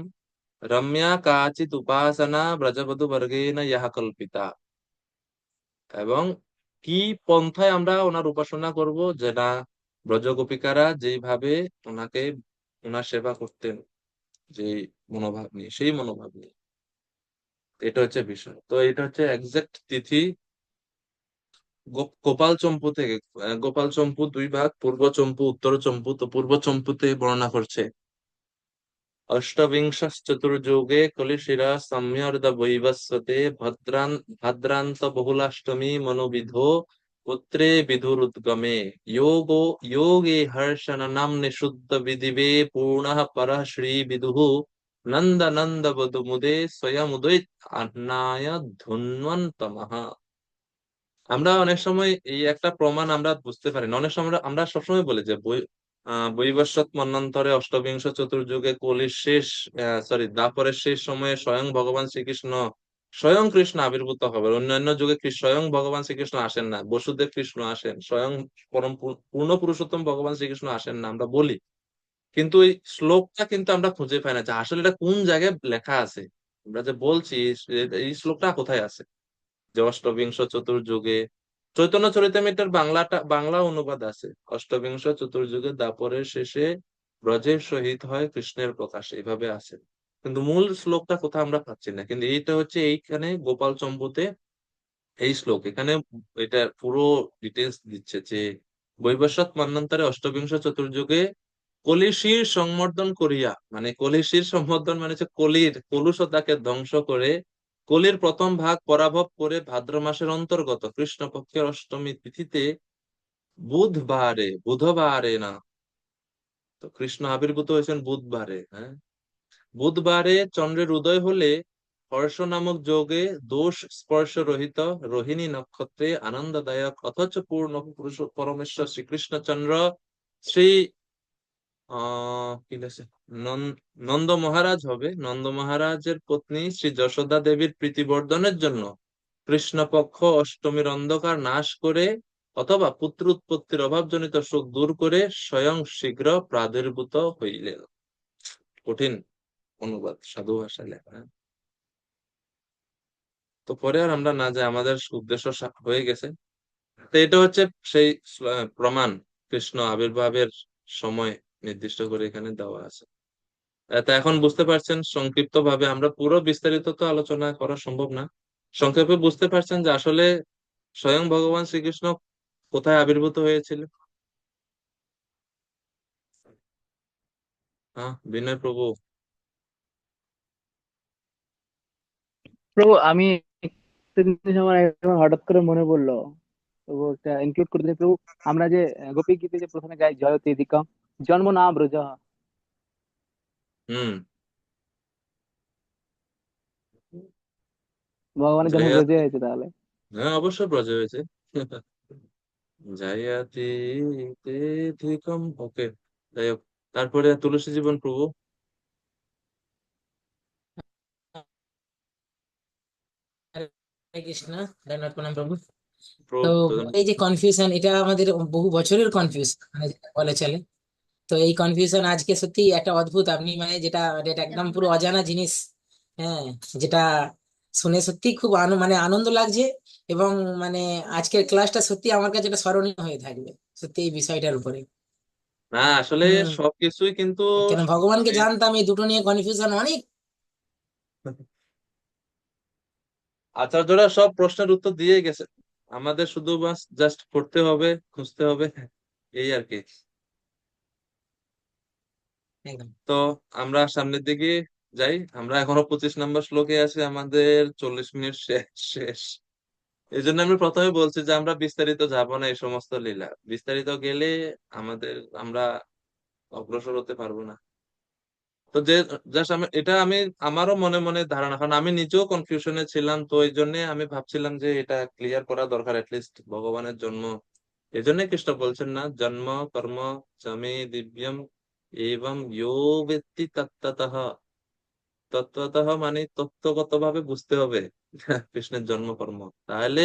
রম্যা কাচিত উপাসনা ব্রজবধূ বর্গেন ইহা কল্পিতা। এবং কি পন্থায় আমরা ওনার উপাসনা করব? যেটা ব্রজ গোপিকারা যেইভাবে ওনাকে ওনার সেবা করতেন, যে মনোভাব নিয়ে, সেই মনোভাব নিয়ে। এটা হচ্ছে বিষয়। তো এটা হচ্ছে এক্সাক্ট তিথি গোপাল চম্পু থেকে। গোপাল চম্পু দুই ভাগ, পূর্ব চম্পু উত্তর চম্পু। তো পূর্ব চম্পুতে বর্ণনা করছে অষ্টবিংশশ্চতুর্যুগে কলিশিরা সম্যর্দ বৈবস্বতে ভদ্রান্ত বহুলাষ্টমী মনোবিধো পুত্রে বিধুরুদ্গমে যোগো যোগে হর্ষণনম নিশুদ্ধ বিদিবে পূর্ণঃ পরঃ শ্রী বিদুঃ নন্দ নন্দ বধু মুদে স্বয়ং উদয়িত আহ্নায় ধুন্বন্তমঃ। আমরা অনেক সময় এই একটা প্রমাণ আমরা বুঝতে পারি না। অনেক সময় আমরা সবসময় বলি যে বৈবস্বত মন্বন্তরে অষ্টবিংশ চতুর্যুগে কলির শেষ দ্বাপরের শেষ সময়ে স্বয়ং ভগবান শ্রীকৃষ্ণ, স্বয়ং কৃষ্ণ আবির্ভূত হবে। অন্যান্য যুগে স্বয়ং ভগবান শ্রীকৃষ্ণ আসেন না, বসুদেব কৃষ্ণ আসেন, স্বয়ং পরম পূর্ণ পুরুষোত্তম ভগবান শ্রীকৃষ্ণ আসেন না, আমরা বলি। কিন্তু এই শ্লোকটা কিন্তু আমরা খুঁজে পাই না যে আসলে এটা কোন জায়গায় লেখা আছে। আমরা যে বলছি এই শ্লোকটা কোথায় আছে যে অষ্টবিংশ চতুর্যুগে। চৈতন্য চরিতামৃতের বাংলা অনুবাদ আছে, অষ্টবিংশ চতুর্যুগে দ্বাপরের শেষে ব্রজের সহিত হয় কৃষ্ণের প্রকাশ, এইভাবে আছে। কিন্তু মূল শ্লোকটা কোথাও আমরা পাচ্ছি না। কিন্তু এইটা হচ্ছে এইখানে গোপাল চম্পুতে এই শ্লোক, এখানে এটা পুরো ডিটেলস দিচ্ছে যে বৈবস্বত মন্বন্তরে অষ্টবিংশ চতুর্যুগে কলিশির সংমর্দন করিয়া, মানে কলিশির সংমর্দন মানে হচ্ছে কলির কলুষতাকে ধ্বংস করে কলির প্রথম ভাগ পরাভব করে ভাদ্র মাসের অন্তর্গত কৃষ্ণপক্ষের অষ্টমী তিথিতে বুধবারে না, তো কৃষ্ণ আবির্ভূত হয়েছেন বুধবারে। হ্যাঁ, বুধবারে চন্দ্রের উদয় হলে হর্ষ নামক যোগে দোষ স্পর্শ রহিত রোহিণী নক্ষত্রে আনন্দদায়ক অথচ পূর্ণ পুরুষ পরমেশ্বর শ্রীকৃষ্ণচন্দ্র শ্রী কি লেখছে নন্দ মহারাজ হবে, নন্দ মহারাজের পত্নী শ্রী যশোদা দেবীর প্রীতিবর্ধনের জন্য কৃষ্ণপক্ষ অষ্টমীর অন্ধকার নাশ করে অথবা পুত্র উৎপত্তির অভাবজনিত শোক দূর করে স্বয়ং শীঘ্র প্রাদুর্ভূত হইলেন। কঠিন অনুবাদ, সাধু ভাষায় লেখা। তো পরে আর আমরা না যাই, আমাদের উদ্দেশ্য হয়ে গেছে। তো এটা হচ্ছে সেই প্রমাণ, কৃষ্ণ আবির্ভাবের সময় নির্দিষ্ট করে এখানে দেওয়া আছে। তা এখন বুঝতে পারছেন সংক্ষিপ্ত ভাবে, আমরা পুরো বিস্তারিত তো আলোচনা করা সম্ভব না, সংক্ষেপে বুঝতে পারছেন যে আসলে স্বয়ং ভগবান শ্রীকৃষ্ণ কোথায় আবির্ভূত হয়েছিল। হ্যাঁ বিনয় প্রভু। প্রভু আমি একটা জিনিস আমার এখন হঠাৎ করে মনে পড়লো, প্রভু একটা ইনক্লুড করে দিন প্রভু। আমরা যে গোপী গীতে যে প্রথমে গাই জয়তে দিকম জন্ম না ব্রজ, হুম। ভগবানের জন্ম ব্রজে জয়াতি, হয়েছে তাহলে। হ্যাঁ অবশ্যই ব্রজে হয়েছে। জয়াতি ধিকম, ওকে। যাই হোক, তারপরে তুলসী জীবন প্রভু। হরে কৃষ্ণ, ধন্যবাদ, প্রণাম প্রভু। তো প্রভু এই যে কনফিউশন, এটা আমাদের বহু বছরের কনফিউশন মানে বলে চলে। তো এই কনফিউশন আজকে সত্যি একটা অদ্ভুত, আপনি মানে যেটা যেটা একদম পুরো অজানা জিনিস, হ্যাঁ, যেটা শুনে সত্যি খুব মানে আনন্দ লাগছে। এবং মানে আজকের ক্লাসটা সত্যি আমার কাছে একটা স্মরণীয় হয়ে থাকবে সত্যি এই বিষয়টার উপরে। না আসলে হম। সবকিছুই কিন্তু কেন ভগবানকে মানে জানতাম, এই দুটো নিয়ে কনফিউশন অনেক আচার্যরা সব প্রশ্নের উত্তর দিয়ে গেছে, আমাদের শুধু বাস জাস্ট পড়তে হবে, খুঁজতে হবে, এই আর কি। একদম। তো আমরা সামনের দিকে যাই। আমরা এখনো 25 নম্বর শ্লোকে আছি, আমাদের 40 মিনিট শেষ। এই জন্য আমি প্রথমে বলছি যে আমরা বিস্তারিত যাব না, এই সমস্ত লীলা বিস্তারিত গেলে আমাদের আমরা অগ্রসর হতে পারবো না। তো যে জাস্ট আমি এটা আমি আমারও মনে মনে ধারণা, কারণ আমি নিজেও কনফিউশনে ছিলাম, তো এই জন্য আমি ভাবছিলাম যে এটা ক্লিয়ার করা দরকার, লিস্ট ভগবানের জন্ম। এই জন্য কৃষ্ণ বলছেন না, জন্ম কর্ম চমে দিব্যম এবং ইয়ো ব্যক্তি তত্ত্বতঃ। তত্ত্বতঃ মানে তত্ত্বগত ভাবে বুঝতে হবে কৃষ্ণের জন্ম কর্ম, তাহলে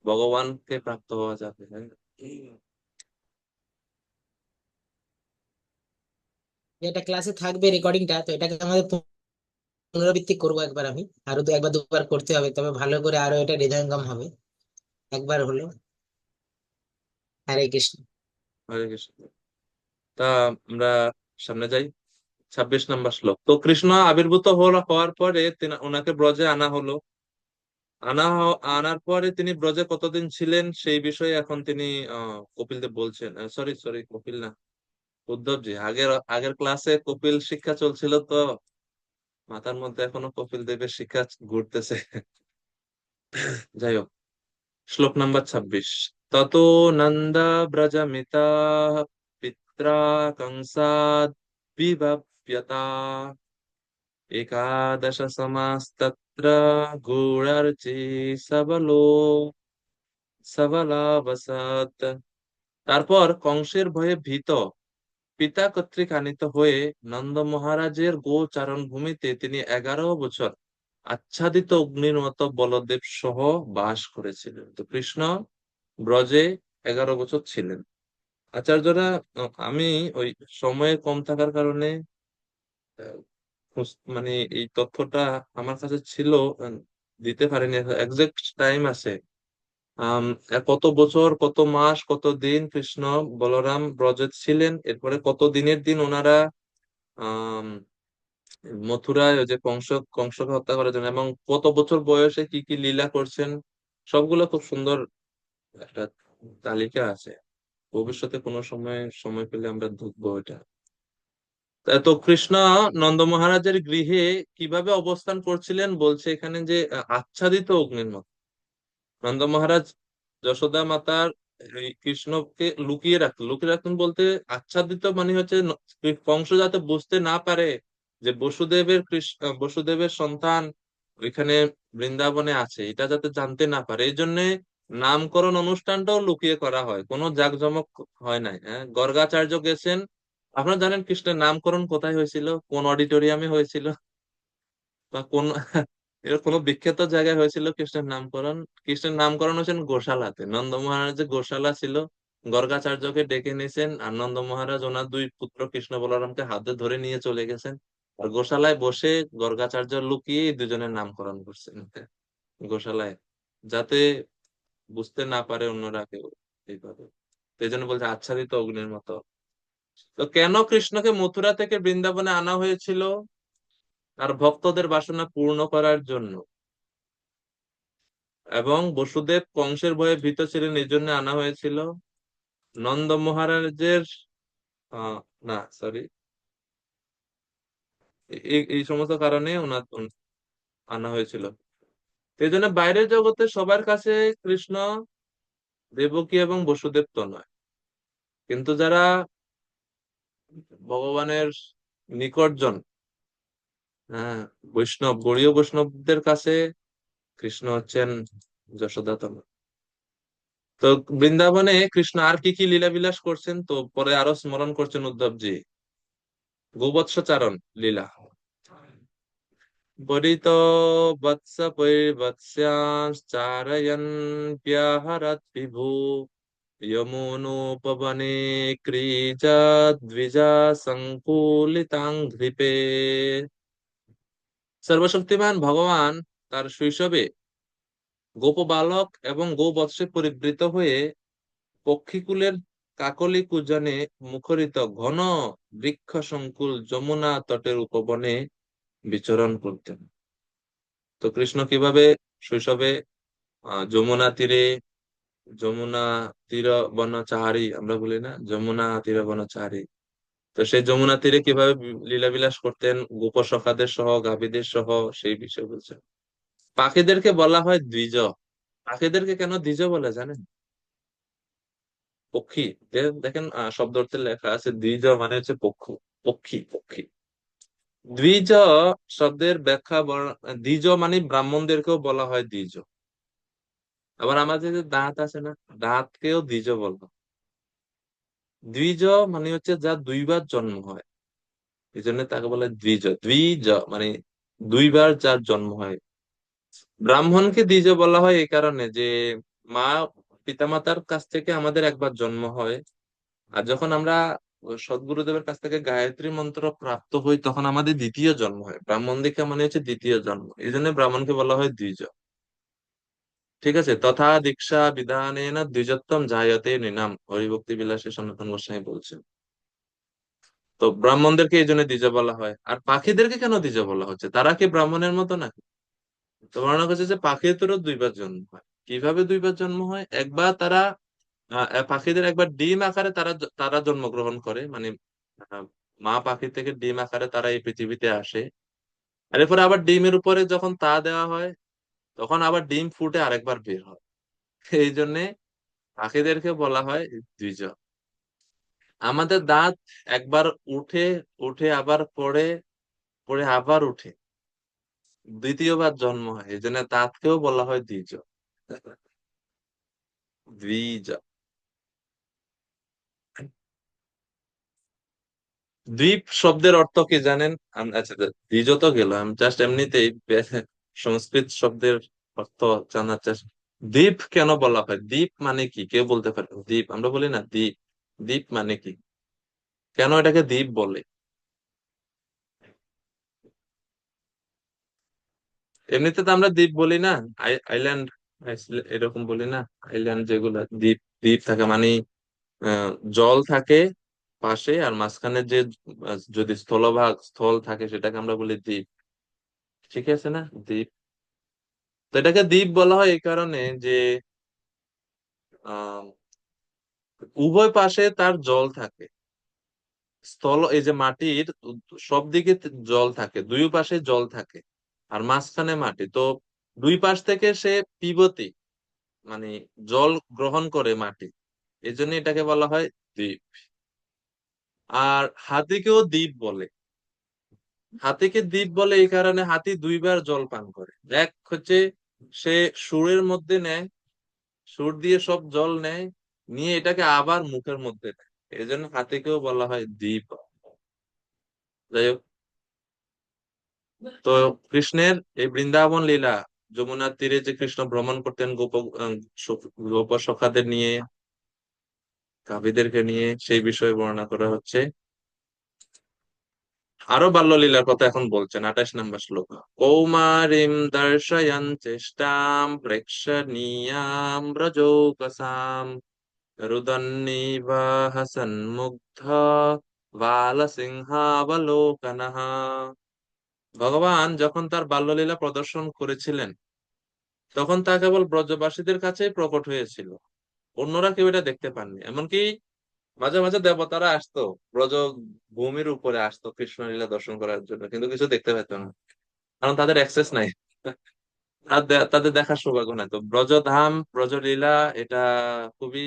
ভগবানকে প্রাপ্ত হওয়া যাবে, হ্যাঁ। এটা ক্লাসে থাকবে রেকর্ডিংটা, তো এটাকে আমাদের পুনরাবৃত্তি করবো একবার, আমি আরো একবার দুবার করতে হবে, তবে ভালো করে আরো এটা হৃদয়ঙ্গম হবে একবার হলো। হরে কৃষ্ণ। হরে কৃষ্ণ। তা আমরা সামনে যাই। 26 নম্বর শ্লোক। তো কৃষ্ণ আবির্ভূত হওয়ার পরে ওনাকে ব্রজে আনা হলো। আনার পরে তিনি ব্রজে কতদিন ছিলেন সেই বিষয়ে এখন তিনি কপিল দেব বলছেন। সরি সরি, কপিল না, উদ্ধবজি। আগের আগের ক্লাসে কপিল শিক্ষা চলছিল, তো মাথার মধ্যে এখনো কপিল দেবের শিক্ষা ঘুরতেছে। যাই হোক, শ্লোক নাম্বার 26। ততো নন্দ ব্রজমিতা পিত্রা কংসাদ বিভপ্যতা একাদশ সমাস্তত্র গূঢ়র্চি সবলো সবলাবসৎ। তারপর কংসের ভয়ে ভীত পিতা কর্তৃক আনিত হয়ে নন্দ মহারাজের গোচারণ ভূমিতে তিনি 11 বছর আচ্ছাদিত অগ্নির মতো বলদেব সহ বাস করেছিলেন। তো কৃষ্ণ ব্রজে 11 বছর ছিলেন। আচার্যরা আমি ওই সময় কম থাকার কারণে আহ, মানে এই তথ্যটা আমার কাছে ছিল, দিতে পারিনি। এক্সাক্ট টাইম আছে, আম, কত বছর, কত মাস, কত দিন কৃষ্ণ বলরাম ব্রজে ছিলেন, এরপরে কত দিনের দিন ওনারা আহ মথুরায় ওই যে কংসকে হত্যা করার জন্য, এবং কত বছর বয়সে কি কি লীলা করছেন, সবগুলো খুব সুন্দর একটা তালিকা আছে। ভবিষ্যতে কোনো সময় সময় পেলে আমরা ঢুকবো এটা। তো কৃষ্ণ নন্দ মহারাজের গৃহে কিভাবে অবস্থান করছিলেন বলছে এখানে, যে আচ্ছাদিত অগ্নির মতো। নন্দ মহারাজ যশোদা মাতার এই কৃষ্ণকে লুকিয়ে রাখতেন বলতে, আচ্ছাদিত মানে হচ্ছে কংস যাতে বুঝতে না পারে যে বসুদেবের সন্তান ওইখানে বৃন্দাবনে আছে, এটা যাতে জানতে না পারে, এই জন্য নামকরণ অনুষ্ঠানটাও লুকিয়ে করা হয়, কোনো জাঁকজমক হয় নাই। হ্যাঁ, গর্গাচার্য গেছেন। আপনারা জানেন কৃষ্ণের নামকরণ কোথায় হয়েছিল, কোন অডিটোরিয়ামে হয়েছিল, বা কোন এর কোনো বিখ্যাত জায়গায় হয়েছিল কৃষ্ণের নামকরণ? কৃষ্ণের নামকরণ হচ্ছেন গোশালাতে। নন্দ মহারাজের গোশালা ছিল, গর্গাচার্যকে ডেকে নিয়েছেন, আর নন্দ মহারাজ ওনার দুই পুত্র কৃষ্ণ বলরামকে হাতে ধরে নিয়ে চলে গেছেন, আর গোশালায় বসে গর্গাচার্য লুকিয়ে এই দুজনের নামকরণ করছেন গোশালায়, যাতে বুঝতে না পারে অন্যরা কেউ এইভাবে। তো এই জন্য বলছে আচ্ছাদিত অগ্নির মতো। তো কেন কৃষ্ণকে মথুরা থেকে বৃন্দাবনে আনা হয়েছিল? আর ভক্তদের বাসনা পূর্ণ করার জন্য। এবং বসুদেব কংসের ভয়ে ভীত ছিলেন, এই জন্য আনা হয়েছিল। নন্দ মহারাজের আহ না সরি, এই সমস্ত কারণে আনা হয়েছিল। এই জন্য বাইরের জগতে সবার কাছে কৃষ্ণ দেবকী এবং বসুদেব তো নয়, কিন্তু যারা ভগবানের নিকটজন, হ্যাঁ, গৌড়ীয় বৈষ্ণবদের কাছে কৃষ্ণ হচ্ছেন যশোদাতনয়। তো বৃন্দাবনে কৃষ্ণ আর কি কি লীলা বিলাস করছেন, তো পরে আরো স্মরণ করছেন উদ্ধবজি। গোবৎসচারণ লীলা। বরিত বৎস বৎস্যাশ্চারয়न् ব্যহরৎ বিভু যমুনোপবনে ক্রীজাদ্বিজা সংকুলিতাংঘ্রিপে। সর্বশক্তিমান ভগবান তার শৈশবে গোপ বালক এবং গোবৎসে পরিবৃত হয়ে পক্ষীকুলের কাকলি কুজনে মুখরিত ঘন বৃক্ষ সংকুল যমুনা তটের উপবনে বিচরণ করতেন। তো কৃষ্ণ কিভাবে শৈশবে যমুনা তীর বনচারী, আমরা বলি না যমুনা তীর বনচারী, তো সেই যমুনা তীরে কিভাবে লীলা বিলাস করতেন গোপসখাদের সহ গাভীদের সহ, সেই বিষয়ে বলছে। পাখিদেরকে বলা হয় দ্বিজ। পাখিদেরকে কেন দ্বিজ বলে জানেন? পক্ষী, দেখেন শব্দ অর্থে লেখা আছে দ্বিজ মানে হচ্ছে পক্ষু, পক্ষী পক্ষী। দ্বিজ শব্দের ব্যাখ্যা দ্বিজ মানে ব্রাহ্মণদেরকেও বলা হয় দ্বিজ। আবার আমাদের যে দাঁত আছে না, দাঁতকেও দ্বিজ বলা হয়। দ্বিজ মানে হচ্ছে যা দুইবার জন্ম হয়, এই জন্য তাকে বলে দ্বিজ। দ্বিজ মানে দুইবার যার জন্ম হয়। ব্রাহ্মণকে দ্বিজ বলা হয় এই কারণে যে মা পিতামাতার কাছ থেকে আমাদের একবার জন্ম হয়, আর যখন আমরা সদ্গুরুদেবের কাছ থেকে গায়ত্রী মন্ত্র প্রাপ্ত হই তখন আমাদের দ্বিতীয় জন্ম হয়। ব্রাহ্মণ দীক্ষা মানে হচ্ছে দ্বিতীয় জন্ম, এই জন্য ব্রাহ্মণকে বলা হয় দ্বিজ। ঠিক আছে, তথা দীক্ষা বিধানেন দ্বিজত্বম জায়তে নৃণাম, হরিভক্তি বিলাসে সনাতন গোস্বামী বলছেন। তো ব্রাহ্মণদেরকে এই জন্য দ্বিজ বলা হয়। আর পাখিদেরকে কেন দ্বিজ বলা হচ্ছে? তারা কি ব্রাহ্মণের মতো নাকি? তো বর্ণনা করছে যে পাখিদেরও দুইবার জন্ম হয়। কিভাবে দুইবার জন্ম হয়? একবার তারা পাখিদের একবার ডিম আকারে তারা তারা জন্মগ্রহণ করে, মানে আহ, মা পাখি থেকে ডিম আকারে তারা এই পৃথিবীতে আসে। আর এরপরে আবার ডিমের উপরে যখন তা দেওয়া হয় তখন আবার ডিম ফুটে আরেকবার বের হয়। এই জন্যে পাখিদেরকে বলা হয় দ্বিজ। আমাদের দাঁত একবার উঠে, উঠে আবার পড়ে, পড়ে আবার উঠে, দ্বিতীয়বার জন্ম হয়, এই জন্য দাঁতকেও বলা হয় দ্বিজ। দ্বিজ। দ্বীপ শব্দের অর্থ কি জানেন? আচ্ছা, দ্বিজ তো গেল, আমি জাস্ট এমনিতেই সংস্কৃত শব্দের অর্থ জানার চেষ্টা। দ্বীপ কেন বলা হয়? দ্বীপ মানে কি কেউ বলতে পারে? দ্বীপ, আমরা বলি না দ্বীপ, দ্বীপ মানে কি? কেন এটাকে দ্বীপ বলে? এমনিতে তো আমরা দ্বীপ বলি না, আইল্যান্ড, এরকম বলি না। আইল্যান্ড যেগুলা দ্বীপ, দ্বীপ থাকে মানে আহ, জল থাকে পাশে, আর মাঝখানে যে যদি স্থলভাগ স্থল থাকে সেটাকে আমরা বলি দ্বীপ। ঠিক আছে না, দ্বীপ। তো এটাকে দ্বীপ বলা হয় এই কারণে যে আহ উভয় পাশে তার জল থাকে। স্থল, এই যে মাটির সব দিকে জল থাকে, দুই পাশে জল থাকে, আর মাঝখানে মাটি। তো দুই পাশ থেকে সে পিবতী, মানে জল গ্রহণ করে মাটি, এই জন্য এটাকে বলা হয় দ্বীপ। আর হাতিকেও দ্বীপ বলে। হাতিকে দ্বীপ বলে এই কারণে হাতি দুইবার জল পান করে। এক হচ্ছে সে সুরের মধ্যে নেয়, সুর দিয়ে সব জল নেয়, নিয়ে এটাকে আবার মুখের মধ্যে নেয়, এই জন্য হাতিকেও বলা হয় দ্বীপ। যাই হোক, তো কৃষ্ণের এই বৃন্দাবন লীলা, যমুনার তীরে যে কৃষ্ণ ভ্রমণ করতেন গোপ সখাদের নিয়ে, কাভীদেরকে নিয়ে, সেই বিষয়ে বর্ণনা করা হচ্ছে। আরো বাল্যলীলার কথা এখন বলছেন 28 নম্বর শ্লোক। কৌমারিম দর্শয়ন চেষ্টাম প্রেক্ষণীয়াম ব্রজৌকসাম রুদন্নিব হাসন মুগ্ধ বালসিংহাবলোকনঃ। ভগবান যখন তার বাল্যলীলা প্রদর্শন করেছিলেন তখন তা কেবল ব্রজবাসীদের কাছেই প্রকট হয়েছিল, অন্যরা কেউ এটা দেখতে পাননি। এমনকি মাঝে মাঝে দেবতারা আসতো, ব্রজ ভূমির উপরে আসতো কৃষ্ণলীলা দর্শন করার জন্য, কিন্তু কিছু দেখতে পেত না, কারণ তাদের অ্যাক্সেস নাই। তাদের দেখার সৌভাগ্য নাই। তো ব্রজধাম ব্রজলীলা এটা খুবই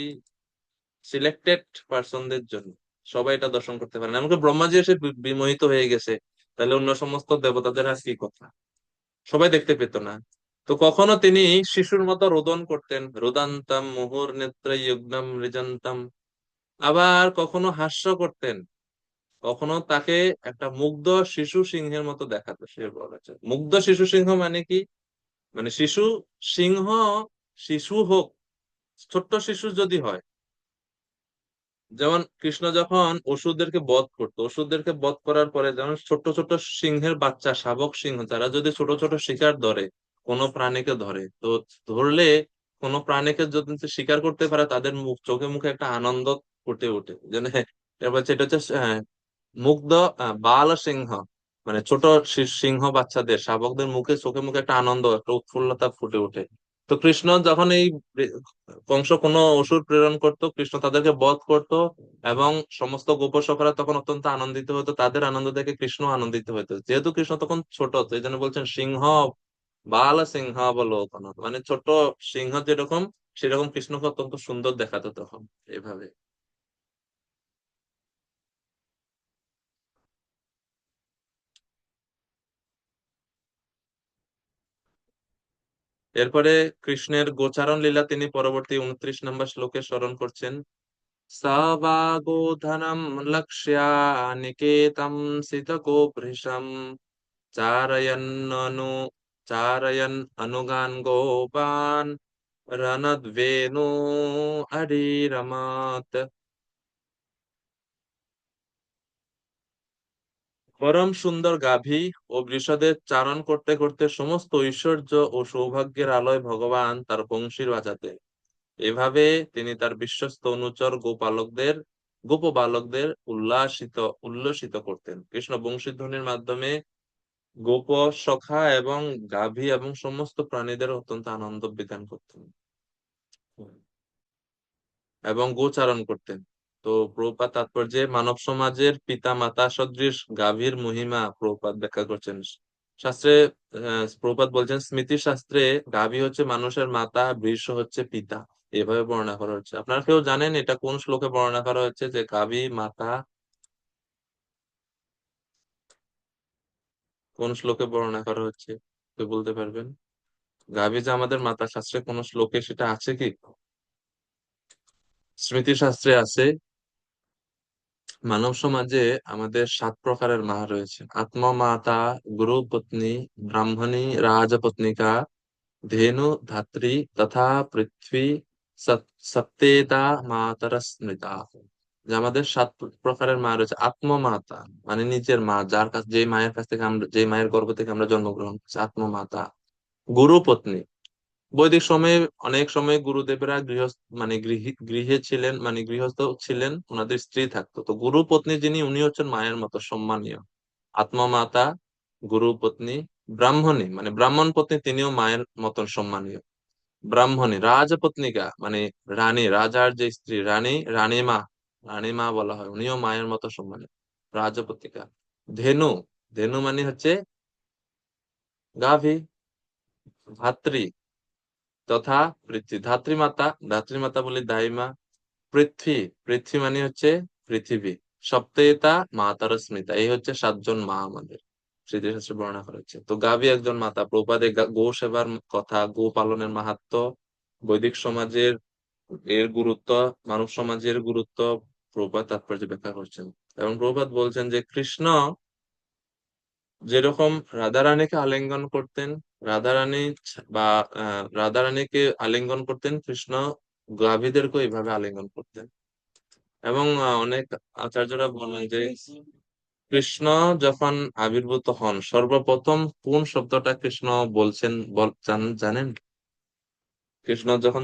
সিলেক্টেড পার্সনদের জন্য, সবাই এটা দর্শন করতে পারে না। এমনকি ব্রহ্মাজি এসে বিমোহিত হয়ে গেছে, তাহলে অন্য সমস্ত দেবতাদের আর কি কথা, সবাই দেখতে পেত না। তো কখনো তিনি শিশুর মতো রোদন করতেন, রোদান্তাম মুহুর নেত্রে যুগ্নম মৃজন্তম। আবার কখনো হাস্য করতেন, কখনো তাকে একটা মুগ্ধ শিশু সিংহের মতো দেখাতো। সে বলেছে মুগ্ধ শিশু সিংহ মানে কি, মানে শিশু সিংহ, শিশু হোক, ছোট্ট শিশু যদি হয়, যেমন কৃষ্ণ যখন অসুরদেরকে বধ করতো, অসুরদেরকে বধ করার পরে যেমন ছোট ছোট সিংহের বাচ্চা, শাবক সিংহ, তারা যদি ছোট ছোট শিকার ধরে, কোনো প্রাণীকে ধরে, তো ধরলে কোনো প্রাণীকে যদি শিকার করতে পারে তাদের মুখ চোখে মুখে একটা আনন্দ ফুটে ওঠে, যেন এবার এটা হচ্ছে মুগ্ধ বাল সিংহ, মানে ছোট সিংহ বাচ্চাদের শাবকদের মুখে চোখে মুখে একটা আনন্দ একটা উৎফুল্লতা ফুটে ওঠে। তো কৃষ্ণ যখন এই কংস কোনো অসুর প্রেরণ করতো, কৃষ্ণ তাদেরকে বধ করত, এবং সমস্ত গোপসখরা তখন অত্যন্ত আনন্দিত হতো, তাদের আনন্দ দেখে কৃষ্ণ আনন্দিত হতো। যেহেতু কৃষ্ণ তখন ছোট, তো এই জন্য বলছেন সিংহ বাল সিংহ বলো, মানে ছোট সিংহ যেরকম সেরকম কৃষ্ণকে অত্যন্ত সুন্দর দেখাতো তখন এভাবে। এরপরে কৃষ্ণের গোচারণ লীলা তিনি পরবর্তী 29 নম্বর শ্লোকে স্মরণ করছেন। সবাগোধনম লক্ষ্যা নিকেতম সিতগোভৃশম চারয়ন্ননু চারয়ন অনুগান গোপান রণদ্বেনু অরিরমাত। পরম সুন্দর গাভী ও বৃষদের চারণ করতে করতে সমস্ত ঐশ্বর্য ও সৌভাগ্যের আলোয় ভগবান তার বংশীর বাজাতে, এভাবে তিনি তার বিশ্বস্ত অনুচর গোপবালকদের উল্লসিত করতেন। কৃষ্ণ বংশীধ্বনির মাধ্যমে গোপ সখা এবং গাভী এবং সমস্ত প্রাণীদের অত্যন্ত আনন্দ বিধান করতেন এবং গোচারণ করতেন। তো প্রভুপাদ তাৎপর্যে মানব সমাজের পিতা মাতা সদৃশ গাভীর মহিমা প্রভুপাদ ব্যাখ্যা করছেন শাস্ত্রে। প্রভুপাদ বলছেন স্মৃতি শাস্ত্রে গাভী হচ্ছে মানুষের মাতা, বৃষ হচ্ছে পিতা, এভাবে বর্ণনা করা হচ্ছে। আপনারা কেউ জানেন এটা কোন শ্লোকে বর্ণনা করা হচ্ছে যে গাভী মাতা? কোন শ্লোকে বর্ণনা করা হচ্ছে কেউ বলতে পারবেন? গাভী যে আমাদের মাতা, শাস্ত্রে কোন শ্লোকে সেটা আছে কি? স্মৃতি শাস্ত্রে আছে। মানব সমাজে আমাদের 7 প্রকারের মা রয়েছে: আত্মমাতা, গুরু পত্নী, ব্রাহ্মণী, রাজপত্নিকা, ধেনু, ধাত্রী তথা পৃথ্বী সপ্তেতা মাতার স্মৃতা। যে আমাদের 7 প্রকারের মা রয়েছে। আত্মমাতা মানে নিজের মা, যার কাছে, যে মায়ের কাছ থেকে আমরা, যে মায়ের গর্ভ থেকে আমরা জন্মগ্রহণ করছি, আত্মমাতা। গুরু পত্নী, বৈদিক সময়ে অনেক সময় গুরুদেবেরা মানে গৃহে ছিলেন, মানে গৃহস্থ ছিলেন, ওনাদের স্ত্রী থাকতো। তো গুরু পত্নী যিনি, উনি হচ্ছেন মায়ের মতো সম্মানীয়। আত্মমাতা, গুরু পত্নী। ব্রাহ্মণী মানে ব্রাহ্মণ পত্নী, তিনিও মায়ের মতন সম্মানীয়। ব্রাহ্মণী। রাজপত্নিকা মানে রানী, রাজার যে স্ত্রী, রানীমা, রানীমা বলা হয়, উনিও মায়ের মতো সম্মানীয়, রাজপত্নিকা। ধেনু, ধেনু মানে হচ্ছে গাভী। ধাত্রী তথা পৃথ্বী, ধাত্রীমাতা, ধাত্রীমাতা বলি দাইমা। পৃথ্বী, পৃথ্বী মানে হচ্ছে পৃথিবী। সপ্তেতা মাতার স্মৃতা, এই হচ্ছে 7 জন মা আমাদের স্মৃতিশাস্ত্রে বর্ণনা করা হচ্ছে। তো গাভী একজন মাতা। প্রপাদে গো সেবার কথা, গো পালনের মাহাত্ম্য, বৈদিক সমাজের এর গুরুত্ব, মানব সমাজের গুরুত্ব প্রপাত তাৎপর্য ব্যাখ্যা করছেন। এবং প্রপাত বলছেন যে কৃষ্ণ যেরকম রাধারানীকে আলিঙ্গন করতেন, রাধারানী বা রাধারানীকে আলিঙ্গন করতেন, কৃষ্ণ গাভীদেরকে এইভাবে আলিঙ্গন করতেন। এবং অনেক আচার্যরা বলেন যে কৃষ্ণ যখন আবির্ভূত হন, সর্বপ্রথম কোন শব্দটা কৃষ্ণ বলছেন জানেন? কৃষ্ণ যখন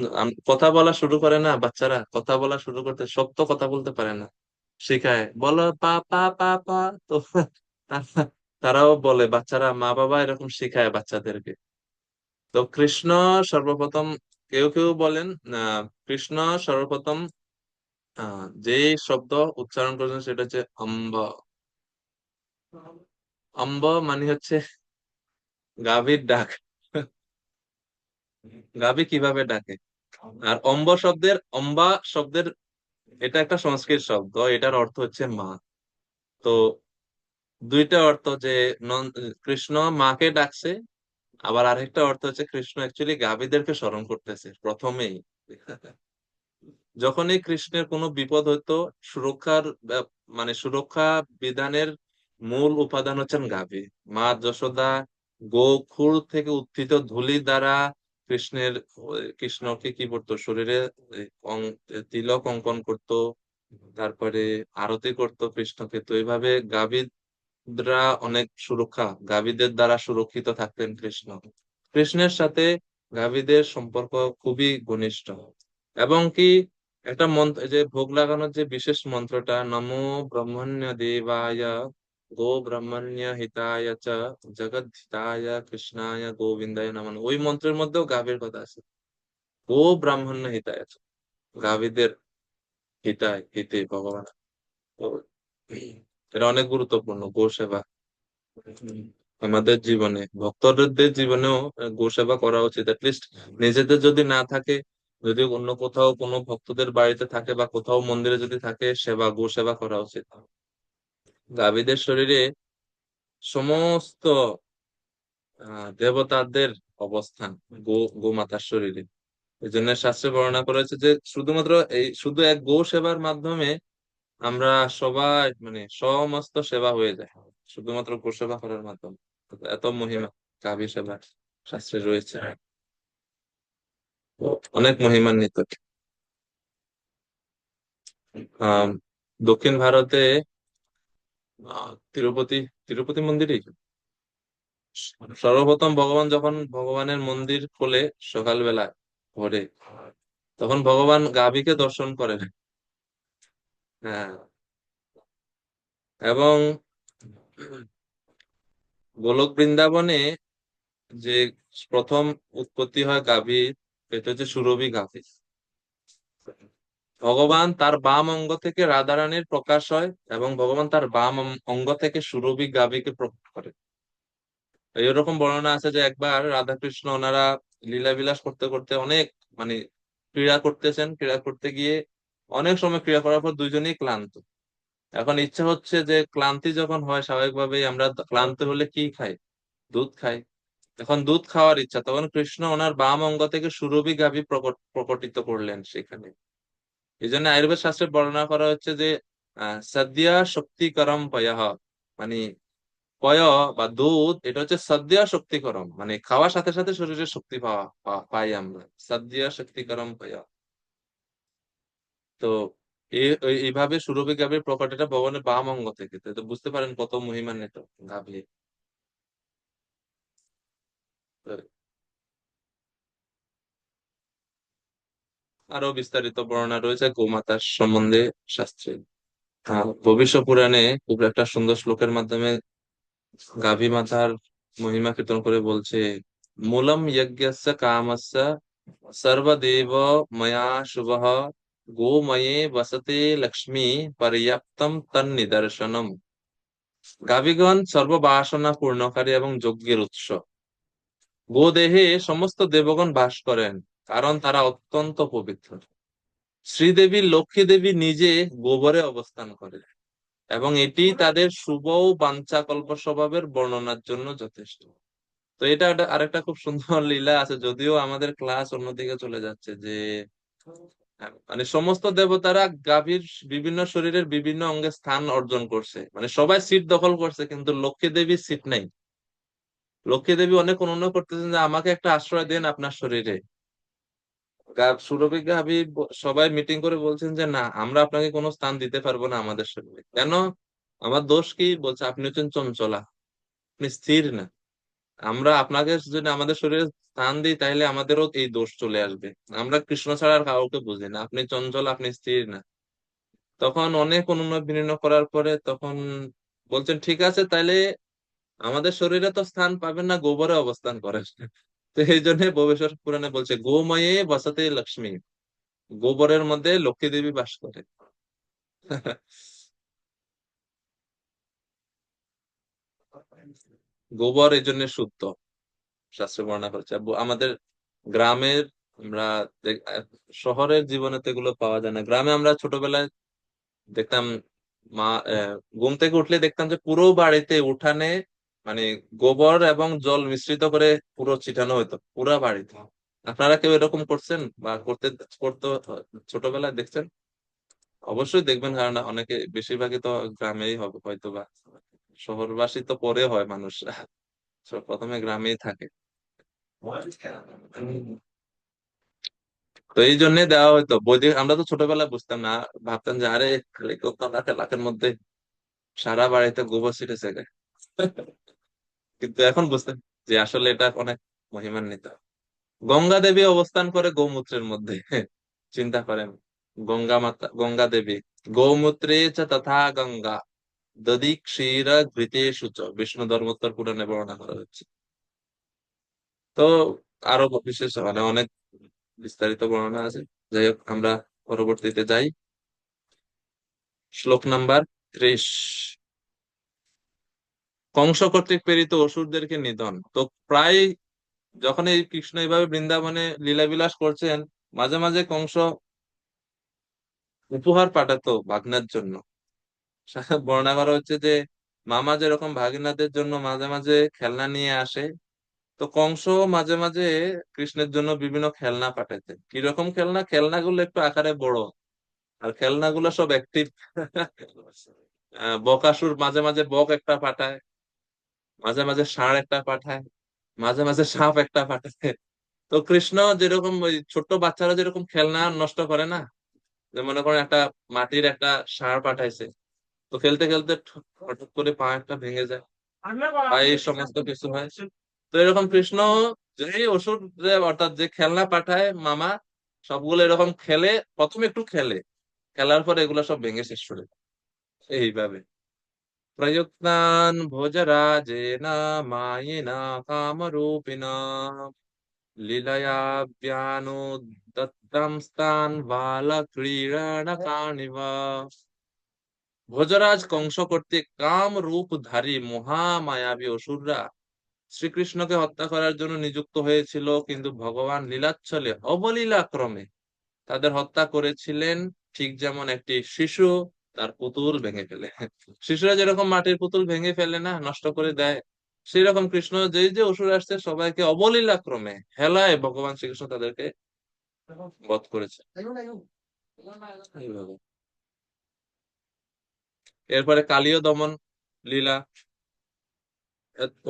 কথা বলা শুরু করে না, বাচ্চারা কথা বলা শুরু করতে, শক্ত কথা বলতে পারে না, শিখায় বলো পা পা পা পা। তো তারাও বলে, বাচ্চারা মা বাবা এরকম শিখায় বাচ্চাদেরকে। তো কৃষ্ণ সর্বপ্রথম, কেউ কেউ বলেন কৃষ্ণ সর্বপ্রথম যে শব্দ উচ্চারণ করেছেন সেটা হচ্ছে অম্ব। অম্ব মানে হচ্ছে গাভীর ডাক। গাভী কিভাবে ডাকে। আর অম্বা শব্দের এটা একটা সংস্কৃত শব্দ, এটার অর্থ হচ্ছে মা। তো দুইটা অর্থ, যে কৃষ্ণ মাকে ডাকছে, আবার আরেকটা অর্থ হচ্ছে কৃষ্ণ অ্যাকচুয়ালি গাভীদেরকে স্মরণ করতেছে প্রথমেই। যখনই কৃষ্ণের কোনো বিপদ হইতো, সুরক্ষার মানে সুরক্ষা বিধানের মূল উপাদান হচ্ছেন গাভী। মা যশোদা গোখুর থেকে উত্থিত ধূলি দ্বারা কৃষ্ণকে কি করতো, শরীরে তিলক অঙ্কন করতো, তারপরে আরতি করতো কৃষ্ণকে। তো এইভাবে গাভীরা অনেক গাভীদের দ্বারা সুরক্ষিত থাকতেন কৃষ্ণ। কৃষ্ণের সাথে গাভীদের সম্পর্ক খুবই ঘনিষ্ঠ। এবং কি একটা মন্ত্র, যে ভোগ লাগানোর যে বিশেষ মন্ত্রটা, নমো ব্রহ্মণ্য দেবায় গো ব্রাহ্মণ্য হিতায় চ জগৎ হিতায় কৃষ্ণায় গোবিন্দায় নমঃ। ওই মন্ত্রের মধ্যেও গাভীর কথা আছে, গো ব্রাহ্মণ্য হিতায় চ, গাভীদের হিতায়, হিতে ভগবান। তো এটা অনেক গুরুত্বপূর্ণ গো সেবা। আমাদের জীবনে, ভক্তদের জীবনেও গো সেবা করা উচিত। অ্যাটলিস্ট নিজেদের যদি না থাকে, যদি অন্য কোথাও কোনো ভক্তদের বাড়িতে থাকে বা কোথাও মন্দিরে যদি থাকে, গো সেবা করা উচিত। গাভীদের শরীরে সমস্ত দেবতাদের অবস্থান গোমাতার শরীরে। এই জন্য শাস্ত্রে বর্ণনা করেছে যে শুধুমাত্র শুধু এক গো সেবার মাধ্যমে আমরা সবাই মানে সমস্ত সেবা হয়ে যায়, শুধুমাত্র গো সেবা করার মাধ্যমে। এত মহিমা গাভী সেবা শাস্ত্রে রয়েছে, অনেক মহিমান্বিত। আহ দক্ষিণ ভারতে তিরুপতি তিরুপতি মন্দিরে সর্বপ্রথম ভগবান যখন ভগবানের মন্দির খোলে সকালবেলা ভোরে, তখন ভগবান গাভীকে দর্শন করেন। হ্যাঁ, এবং গোলক বৃন্দাবনে যে প্রথম উৎপত্তি হয় গাভীর, এটা হচ্ছে সুরভি গাভী। ভগবান তার বাম অঙ্গ থেকে রাধারানীর প্রকাশ হয় এবং ভগবান তার বাম অঙ্গ থেকে সুরভি গাভীকে প্রকট করে। এইরকম বর্ণনা আছে যে একবার রাধাকৃষ্ণ ওনারা লীলা বিলাস করতে করতে অনেক মানে ক্রীড়া করতেছেন, ক্রীড়া করতে গিয়ে অনেক সময় ক্রীড়া করার পর দুইজনেই ক্লান্ত। এখন ইচ্ছা হচ্ছে যে ক্লান্তি যখন হয় স্বাভাবিকভাবেই আমরা ক্লান্ত হলে কি খাই, দুধ খাই। এখন দুধ খাওয়ার ইচ্ছা, তখন কৃষ্ণ ওনার বাম অঙ্গ থেকে সুরভি গাভী প্রকটিত করলেন সেখানে। এই জন্য আয়ুর্বেদ শাস্ত্রে বর্ণনা করা হচ্ছে যে সদ্যা শক্তিকরম পয়ঃ, মানে পয় বা দুধ এটা হচ্ছে সদ্যা শক্তিকরম, মানে খাওয়ার সাথে সাথে শরীরে শক্তি পাই আমরা, সদ্যা শক্তিকরম পয়। তো এইভাবে সুরভি গাভীর প্রকটটা ভগবানের বাম অঙ্গ থেকে, তো বুঝতে পারেন কত মহিমান্বিত গাভী। তো আরো বিস্তারিত বর্ণনা রয়েছে গোমাতার সম্বন্ধে শাস্ত্রে। ভবিষ্য পুরাণে খুব একটা সুন্দর শ্লোকের মাধ্যমে গাভী মাতার মহিমা কীর্তন করে বলছে, মূলম যজ্ঞস্য কামস্য সর্বদেব ময়া শুভঃ গোময়ে বসতে লক্ষ্মী পর্যাপ্তম তন্নিদর্শনম। গাভীগণ সর্ববাসনা পূর্ণকারী এবং যজ্ঞের উৎস। গোদেহে সমস্ত দেবগণ বাস করেন, কারণ তারা অত্যন্ত পবিত্র। শ্রীদেবী লক্ষ্মী দেবী নিজে গোবরে অবস্থান করে এবং এটি তাদের শুভ ও বাঞ্ছাকল্প স্বভাবের বর্ণনার জন্য যথেষ্ট। তো এটা আরেকটা খুব সুন্দর লীলা আছে, যদিও আমাদের ক্লাস অন্যদিকে চলে যাচ্ছে, যে মানে সমস্ত দেবতারা গাভীর বিভিন্ন শরীরের বিভিন্ন অঙ্গে স্থান অর্জন করছে, মানে সবাই সিট দখল করছে, কিন্তু লক্ষ্মী দেবীর সিট নাই। লক্ষ্মী দেবী অনেক অনুনয় করতেছেন যে আমাকে একটা আশ্রয় দেন আপনার শরীরে। সুরভি গাভী সবাই মিটিং করে বলছেন যে না, আমরা আপনাকে কোনো স্থান দিতে পারবো না আমাদের শরীরে। কেন? আমার দোষ কি? বলছে আপনি হচ্ছেন চঞ্চলা, আপনি স্থির না। আমরা আপনাকে যদি আমাদের শরীরে স্থান দিই তাহলে আমাদেরও এই দোষ চলে আসবে। আমরা কৃষ্ণ ছাড়া আর কাউকে বুঝি না, আপনি চঞ্চল, আপনি স্থির না। তখন অনেক অনুনয় বিনয় করার পরে তখন বলছেন ঠিক আছে, তাইলে আমাদের শরীরে তো স্থান পাবেন না, গোবরে অবস্থান করেন। তো এই জন্য ভবিষ্যৎ পুরাণে বলছে গোময়ে বসতে লক্ষ্মী, গোবরের মধ্যে লক্ষ্মী দেবী বাস করে। গোবর এই জন্য শুদ্ধ, শাস্ত্রে বর্ণনা করেছে। আমাদের গ্রামের আমরা শহরের জীবনে তো এগুলো পাওয়া যায় না। গ্রামে আমরা ছোটবেলায় দেখতাম মা ঘুম থেকে উঠলে দেখতাম যে পুরো বাড়িতে উঠানে মানে গোবর এবং জল মিশ্রিত করে পুরো ছিটানো হতো পুরো বাড়িতে। আপনারা কেউ এরকম করছেন বা করতে ছোটবেলায় দেখছেন? অবশ্যই দেখবেন, কারণ অনেকে বেশিরভাগই তো গ্রামেই হবে হয়তো, বা শহরবাসী তো পরে হয় মানুষরা, প্রথমে গ্রামেই থাকে। তো এই জন্য দেওয়া হয়তো বৈদিক। আমরা তো ছোটবেলায় বুঝতাম না, ভাবতাম যে আরে খালি লাখের মধ্যে সারা বাড়িতে গোবর ছিটেছে গে। কিন্তু এখন বুঝতে যে আসলে এটা অনেক মহিমান্বিত। গঙ্গা দেবী অবস্থান করে গৌমূত্রের মধ্যে। চিন্তা করেন, গঙ্গা মাতা, গঙ্গা দেবী, গৌমূত্রে চ তথা গঙ্গা, দধি ক্ষীর ঘৃতেষু চ, বিষ্ণু ধর্মোত্তর পুরাণে বর্ণনা করা হচ্ছে। তো আরো বিশেষ মানে অনেক বিস্তারিত বর্ণনা আছে। যাই হোক, আমরা পরবর্তীতে যাই। শ্লোক নাম্বার 30। কংস কর্তৃক প্রেরিত অসুরদেরকে নিধন। তো প্রায় যখন এই কৃষ্ণ এইভাবে বৃন্দাবনে লীলাবিলাস করছেন, মাঝে মাঝে কংস উপহার পাঠাতো ভাগনার জন্য। বর্ণনা করা হচ্ছে যে মামা যেরকম ভাগিনাদের জন্য মাঝে মাঝে খেলনা নিয়ে আসে, তো কংস মাঝে মাঝে কৃষ্ণের জন্য বিভিন্ন খেলনা পাঠাইতেন। কিরকম খেলনা? খেলনাগুলো একটু আকারে বড়, আর খেলনাগুলো সব অ্যাক্টিভ। বকাসুর মাঝে মাঝে বক একটা পাঠায়, মাঝে মাঝে ষাঁড় একটা পাঠায়, মাঝে মাঝে সাপ একটা পাঠায়। তো কৃষ্ণ যেরকম ওই ছোট্ট বাচ্চারা যেরকম খেলনা নষ্ট করে না, যে মনে করেন একটা মাটির একটা ষাঁড় পাঠাইছে, তো খেলতে খেলতে হঠাৎ করে পা একটা ভেঙে যায়, বা এই সমস্ত কিছু হয়। তো এরকম কৃষ্ণ যে অসুর যে অর্থাৎ যে খেলনা পাঠায় মামা, সবগুলো এরকম খেলে, প্রথমে একটু খেলে, খেলার পর এগুলো সব ভেঙে শেষ করে দেয়। এইভাবে প্রযুক্তান ভোজরাজেন মায়েনা কামরূপিণা লীলয়া দত্তম স্তান বালক্রীড়নকানিব। ভোজরাজ কংস কর্তৃক কাম রূপধারী মহামায়াবী অসুররা শ্রীকৃষ্ণকে হত্যা করার জন্য নিযুক্ত হয়েছিল, কিন্তু ভগবান লীলাচ্ছলে অবলীলা ক্রমে তাদের হত্যা করেছিলেন, ঠিক যেমন একটি শিশু তার পুতুল ভেঙে ফেলে। শিশুরা যেরকম মাটির পুতুল ভেঙে ফেলে না, নষ্ট করে দেয়, সেই রকম কৃষ্ণ যেই যে অসুর আসছে সবাইকে অবলীলা ক্রমে হেলায় ভগবান শ্রীকৃষ্ণ তাদেরকে বধ করেছে এইভাবে। এরপরে কালীয় দমন লীলা।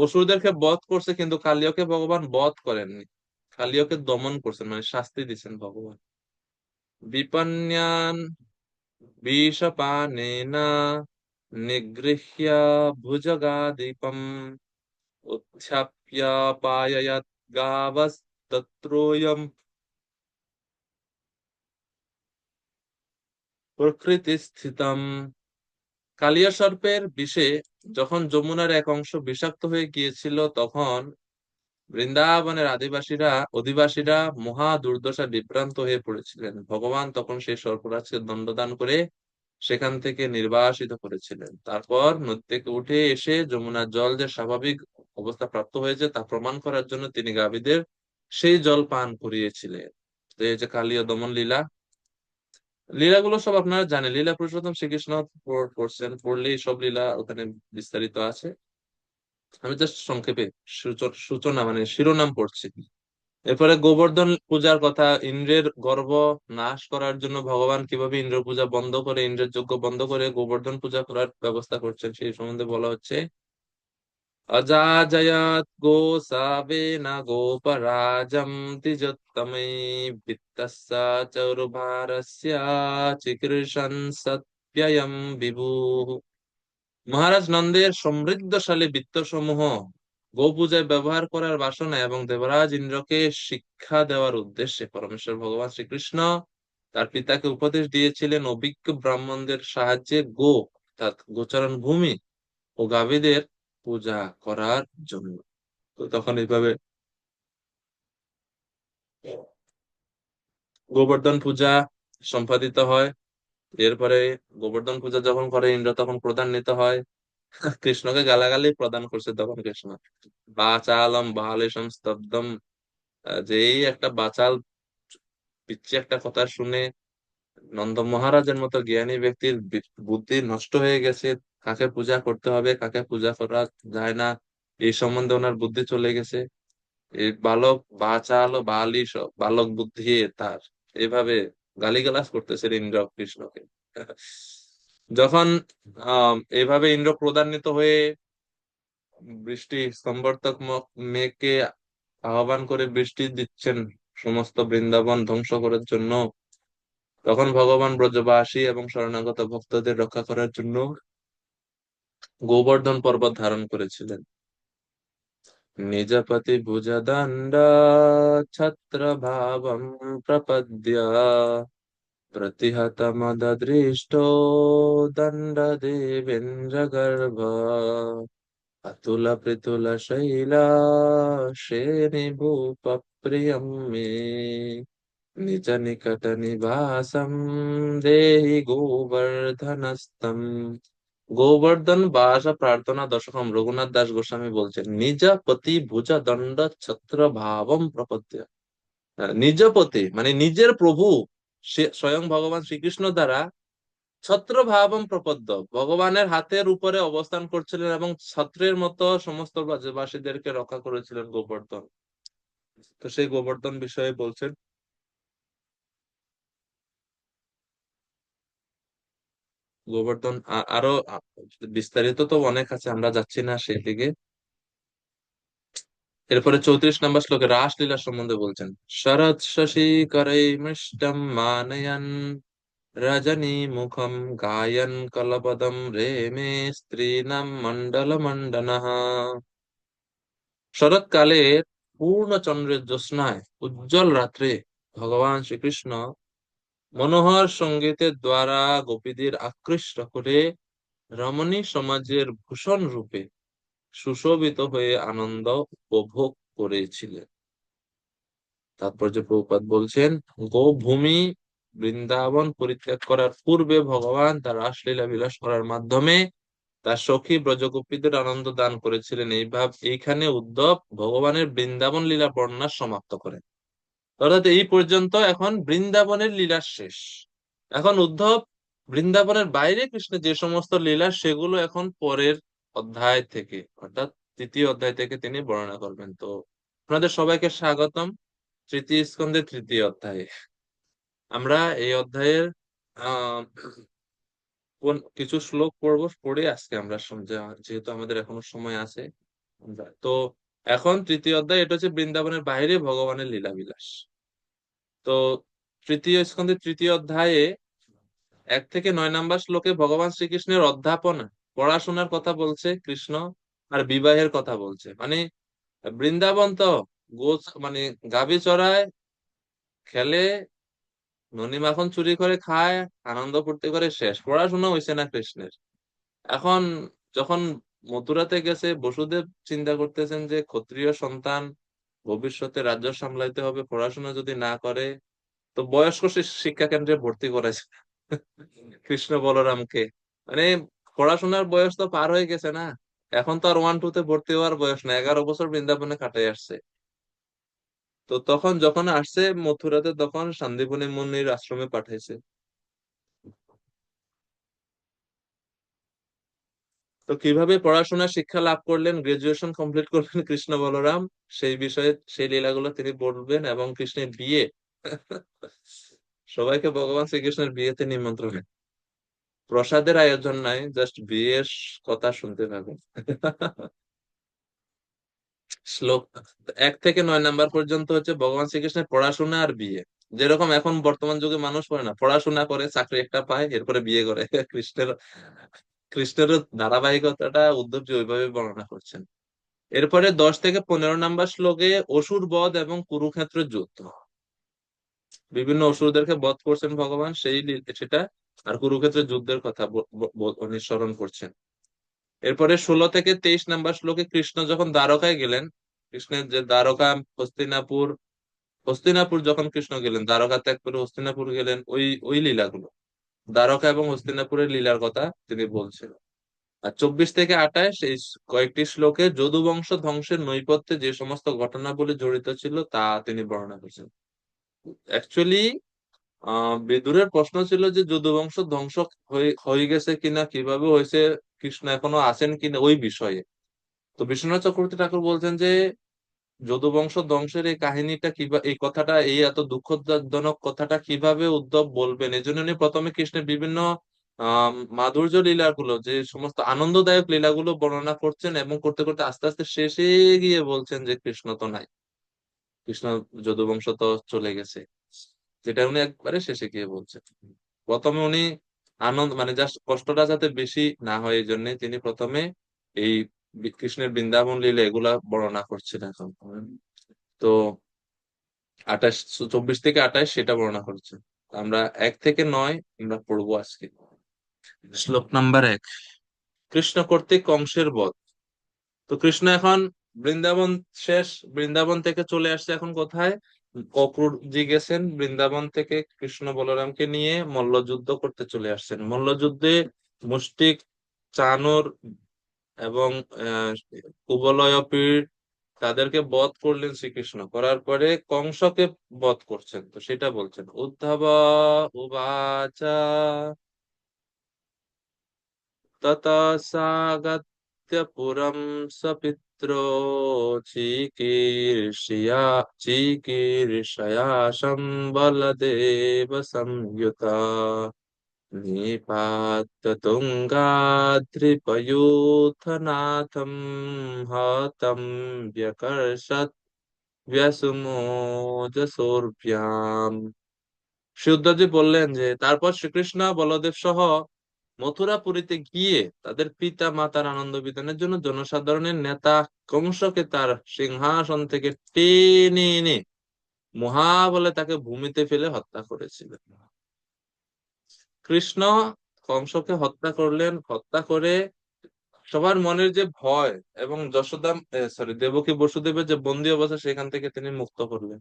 অসুরদেরকে বধ করছে, কিন্তু কালীয়কে ভগবান বধ করেননি, কালীয়কে দমন করছেন, মানে শাস্তি দিচ্ছেন ভগবান। বিপন্যান বিষপানেন নিগৃহ্য ভুজগাদীপম উত্থাপ্য পায়য়ৎ গাবস্তত্রোয়ম প্রকৃতিস্থিতম। কালিয়া সর্পের বিষে যখন যমুনার এক অংশ বিষাক্ত হয়ে গিয়েছিল, তখন বৃন্দাবনের অধিবাসীরা মহা দুর্দশা বিভ্রান্ত হয়ে পড়েছিলেন। ভগবান তখন সেই সর্পরাজকে দণ্ডদান করে সেখান থেকে নির্বাসিত করেছিলেন। তারপর নদী থেকে উঠে এসে যমুনার জল যে স্বাভাবিক অবস্থা প্রাপ্ত হয়েছে তা প্রমাণ করার জন্য তিনি গাভীদের সেই জল পান করিয়েছিলেন। তো এই যে কালীয় দমন লীলা, লীলাগুলো সব আপনারা জানেন, লীলা পুরুষোত্তম শ্রীকৃষ্ণ করছেন, পড়লেই সব লীলা ওখানে বিস্তারিত আছে। আমি জাস্ট সংক্ষেপে সূচনা মানে শিরোনাম পড়ছি। এরপরে গোবর্ধন পূজার কথা, ইন্দ্রের গর্ব নাশ করার জন্য ভগবান কিভাবে ইন্দ্র পূজা বন্ধ করে, ইন্দ্রের যজ্ঞ বন্ধ করে গোবর্ধন পূজা করার ব্যবস্থা করছেন, সেই সম্বন্ধে বলা হচ্ছে। অজাজয়ত গোসাবেন গোপরাজম দ্বিজোত্তমৈ বিত্তস্য চৌর্ভারস্য চিকীর্ষণ সত্যয়ম বিভুঃ। মহারাজ নন্দের সমৃদ্ধশালী বৃত্তসমূহ গোপূজায় ব্যবহার করার বাসনা এবং দেবরাজ ইন্দ্রকে শিক্ষা দেওয়ার উদ্দেশ্যে পরমেশ্বর ভগবান শ্রীকৃষ্ণ তার পিতাকে উপদেশ দিয়েছিলেন অভিজ্ঞ ব্রাহ্মণদের সাহায্যে অর্থাৎ গোচারণ ভূমি ও গাভীদের পূজা করার জন্য। তো তখন এইভাবে গোবর্ধন পূজা সম্পাদিত হয়। এরপরে গোবর্ধন পূজা যখন করে ইন্দ্র, তখন প্রধান্বিত হয়। কৃষ্ণকে গালাগালি প্রদান করছে তখন কৃষ্ণ, বাচালম বাহালেশম স্তব্ধম। যেই একটা বাচাল পিচ্ছি একটা কথা শুনে নন্দ মহারাজের মতো জ্ঞানী ব্যক্তির বুদ্ধি নষ্ট হয়ে গেছে, কাকে পূজা করতে হবে কাকে পূজা করা যায় না এই সম্বন্ধে ওনার বুদ্ধি চলে গেছে। এই বালক বাচাল ও বালিশ বালক বুদ্ধি তার, এইভাবে গালিগালাজ করতেছে ইন্দ্র কৃষ্ণকে। যখন এইভাবে ইন্দ্র ক্রোধান্বিত হয়ে বৃষ্টি সম্বর্ধক মেঘকে আহ্বান করে বৃষ্টি দিচ্ছেন সমস্ত বৃন্দাবন ধ্বংস করার জন্য, তখন ভগবান ব্রজবাসী এবং শরণাগত ভক্তদের রক্ষা করার জন্য গোবর্ধন পর্বত ধারণ করেছিলেন। নিজপতি ভুজদণ্ড ছত্র ভাবম প্রপদ্য प्रतिहतमददृष्टो दण्डदेवेन्द्रगर्भ अतुलप्रतुलशैलाशेनिभूपप्रियं मे निज निकट निवासं देहि গোবর্ধনস্তম। গোবর্ধন বাসা প্রার্থনা দশকম রঘুনাথ দাস গোস্বামী বলছেন, নিজ পতি ভুজা দণ্ড ছত্র ভাবম প্রপদ্য। নিজ পতি মানে নিজের প্রভু, সে স্বয়ং ভগবান শ্রীকৃষ্ণ দ্বারা ছত্র ভাবম প্রপদ্য, ভগবানের হাতের উপরে অবস্থান করছিলেন এবং ছত্রের মতো সমস্ত ব্রজবাসীদেরকে রক্ষা করেছিলেন গোবর্ধন। তো সেই গোবর্ধন বিষয়ে বলছেন, গোবর্ধন আরো বিস্তারিত তো অনেক আছে, আমরা যাচ্ছি না সেই দিকে। এরপরে 34 নম্বর শ্লোকে রাসলীলা সম্বন্ধে বলছেন, শরৎ শশী করৈ মৃষ্টম মানয়ন রজনী মুখম গায়ন কলপদম রেমে স্ত্রীণাম মণ্ডল মণ্ডনঃ। শরৎকালে পূর্ণ চন্দ্রের জ্যোৎস্নায় উজ্জ্বল রাত্রে ভগবান শ্রীকৃষ্ণ মনোহর সঙ্গীতের দ্বারা গোপীদের আকৃষ্ট করে রমণী সমাজের ভূষণ রূপে সুশোভিত হয়ে আনন্দ উপভোগ করেছিলেন। তাৎপর্য প্রভুপাদ বলছেন, গোভূমি বৃন্দাবন পরিত্যাগ করার পূর্বে ভগবান তার রাসলীলা বিলাস করার মাধ্যমে তার সখী ব্রজগোপীদের আনন্দ দান করেছিলেন। এইখানে উদ্ধব ভগবানের বৃন্দাবন লীলা বর্ণনা সমাপ্ত করেন। অর্থাৎ এই পর্যন্ত এখন বৃন্দাবনের লীলা শেষ। এখন উদ্ধব বৃন্দাবনের বাইরে কৃষ্ণের যে সমস্ত লীলা সেগুলো এখন পরের অধ্যায় থেকে, অর্থাৎ 3য় অধ্যায় থেকে তিনি বর্ণনা করবেন। তো আপনাদের সবাইকে স্বাগতম তৃতীয় স্কন্ধের 3য় অধ্যায়ে। আমরা এই অধ্যায়ের আহ কিছু শ্লোক পড়ে আজকে আমরা যেহেতু আমাদের এখনো সময় আছে তো এখন 3য় অধ্যায়, এটা হচ্ছে বৃন্দাবনের বাইরে ভগবানের লীলা বিলাস। তো 3য় স্কন্ধের 3য় অধ্যায়ে 1 থেকে 9 নম্বর শ্লোকে ভগবান শ্রীকৃষ্ণের অধ্যাপনা, পড়াশোনার কথা বলছে কৃষ্ণ, আর বিবাহের কথা বলছে। মানে বৃন্দাবন তো মানে গাভী চড়ায়, খেলে, ননি মাখন চুরি করে খায়, আনন্দ ফুর্তি করে, শেষ। পড়াশোনা হয়েছে না কৃষ্ণের। এখন যখন মথুরাতে গেছে, বসুদেব চিন্তা করতেছেন যে ক্ষত্রিয় সন্তান, ভবিষ্যতে রাজ্য সামলাইতে হবে, পড়াশোনা যদি না করে তো বয়স্ক শিক্ষা কেন্দ্রে ভর্তি করেছে কৃষ্ণ বলরামকে। মানে পড়াশোনার বয়স তো পার হয়ে গেছে না, এখন তো আর 1-2 তে ভর্তি হওয়ার বয়স না, 11 বছর বৃন্দাবনে কাটাই আসছে। তো তখন যখন আসছে মথুরাতে, তখন শান্তিপুনি মুনির আশ্রমে পাঠাইছে। তো কিভাবে পড়াশোনা শিক্ষা লাভ করলেন, গ্রাজুয়েশন কমপ্লিট করলেন কৃষ্ণ বলরাম, সেই বিষয়ে সেই লীলাগুলো তিনি বলবেন। এবং কৃষ্ণের বিয়ে সবাইকে ভগবান শ্রীকৃষ্ণের বিয়েতে নিমন্ত্রণ, প্রসাদের আয়োজন নাই, জাস্ট বিয়ের কথা শুনতে পাবেন। শ্লোক 1 থেকে 9 নম্বর পর্যন্ত হচ্ছে ভগবান শ্রীকৃষ্ণের পড়াশোনা আর বিয়ে। যেরকম এখন বর্তমান যুগে মানুষ পড়ে না, পড়াশোনা করে চাকরি একটা পায় এরপরে বিয়ে করে, কৃষ্ণের কৃষ্ণের ধারাবাহিকতাটা উদ্ধবজি ওইভাবে বর্ণনা করছেন। এরপরে 10 থেকে 15 নম্বর শ্লোকে অসুর বধ এবং কুরুক্ষেত্রের যুদ্ধ, বিভিন্ন অসুরদেরকে বধ করছেন ভগবান, সেটা আর কুরুক্ষেত্রের যুদ্ধের কথা অনুসরণ করছেন। এরপরে 16 থেকে 23 নম্বর শ্লোকে কৃষ্ণ যখন দ্বারকায় গেলেন, কৃষ্ণের যে দ্বারকা, হস্তিনাপুর যখন কৃষ্ণ গেলেন, দ্বারকা ত্যাগ করে হস্তিনাপুর গেলেন, ওই লীলাগুলো, দ্বারকা এবং হস্তিনাপুরের লীলার কথা তিনি বলছেন। আর 24 থেকে 28 এই কয়েকটি শ্লোকে যদুবংশ ধ্বংসের নৈপথ্যে যে সমস্ত ঘটনাবলী জড়িত ছিল তা তিনি বর্ণনা করেছেন। অ্যাকচুয়ালি বিদুরের প্রশ্ন ছিল যে যদুবংশ ধ্বংস হয়ে গেছে কিনা, কিভাবে হয়েছে, কৃষ্ণ এখনো আছেন কিনা, ওই বিষয়ে। তো বিশ্বনাথ চক্রবর্তী ঠাকুর বলছেন যে যদুবংশ ধ্বংসের এই কাহিনীটা কিভাবে, এই কথাটা, এই এত দুঃখজনক কথাটা কিভাবে উদ্ধব বলবেন, এই জন্য উনি প্রথমে কৃষ্ণের বিভিন্ন মাধুর্য লীলাগুলো, যে সমস্ত আনন্দদায়ক লীলাগুলো বর্ণনা করছেন, এবং করতে করতে আস্তে আস্তে শেষে গিয়ে বলছেন যে কৃষ্ণ তো নাই, কৃষ্ণ যদুবংশ তো চলে গেছে, যেটা উনি একবারে শেষে গিয়ে বলছেন। প্রথমে উনি আনন্দ মানে জাস্ট কষ্টটা যাতে বেশি না হয় এই জন্য তিনি প্রথমে এই কৃষ্ণের বৃন্দাবন লীলা এগুলা বর্ণনা করছেন এখন। তো 24 থেকে 28 সেটা বর্ণনা করছেন। আমরা 1 থেকে 9 আমরা পড়বো আজকে। শ্লোক নাম্বার 1, কৃষ্ণ কর্তৃক কংসের বধ। তো কৃষ্ণ এখন বৃন্দাবন শেষ, বৃন্দাবন থেকে চলে আসছে এখন কোথায়? অক্রুরজি গেছেন, বৃন্দাবন থেকে কৃষ্ণ বলরামকে নিয়ে মল্লযুদ্ধ করতে চলে আসছেন। মল্লযুদ্ধে মুষ্টিক, চাণর এবং কুবলয় পীড় তাদেরকে বধ করলেন শ্রীকৃষ্ণ। করার পরে কংসকে বধ করছেন। তো সেটা বলছেন, উদ্ধব উবাচা ততঃ সাগত্য পুরম সপিত্রো চিকীর্ষয়া সম্বলদেব সংযুতা নিপাত্য তুঙ্গাদ্রিপയൂথনাথম হতম ব্যকর্ষৎ ব্যসুমোজসোর্ভ্যাম। সুদ্ধজি বললেন যে তারপর শ্রীকৃষ্ণ বলদেব সহ মথুরাপুরীতে গিয়ে তাদের পিতা মাতার আনন্দ বিধানের জন্য জনসাধারণের নেতা কংসকে তার সিংহাসন থেকে টেনে এনে মহাবলে তাকে ভূমিতে ফেলে হত্যা করেছিলেন। কৃষ্ণ কংসকে হত্যা করলেন। হত্যা করে সবার মনের যে ভয় এবং যশোদা দেবকী বসুদেবের যে বন্দী অবস্থা সেখান থেকে তিনি মুক্ত করলেন।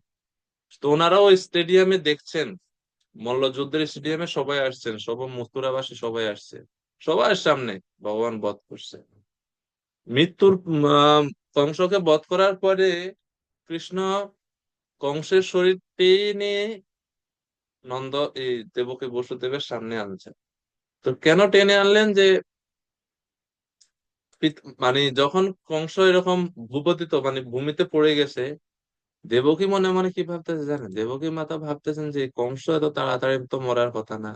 তো ওনারাও ওই স্টেডিয়ামে দেখছেন, মল্লযুদ্ধের স্টেডিয়ামে সবাই আসছেন, সব মথুরাবাসী সবাই আসছে, সবার সামনে ভগবান বধ করছে। মৃত্যুর কংসকে বধ করার পরে কৃষ্ণ কংসের শরীর টেনে নন্দ এই দেবকী বসুদেবের সামনে আনছেন। তো কেন টেনে আনলেন? যে মানে যখন কংস এরকম ভূপতিত মানে ভূমিতে পড়ে গেছে, দেবকী মনে মনে কি ভাবতেছে জানেন? দেবকী মাতা ভাবতেছেন যে কংস এত তাড়াতাড়ি তো মরার কথা না,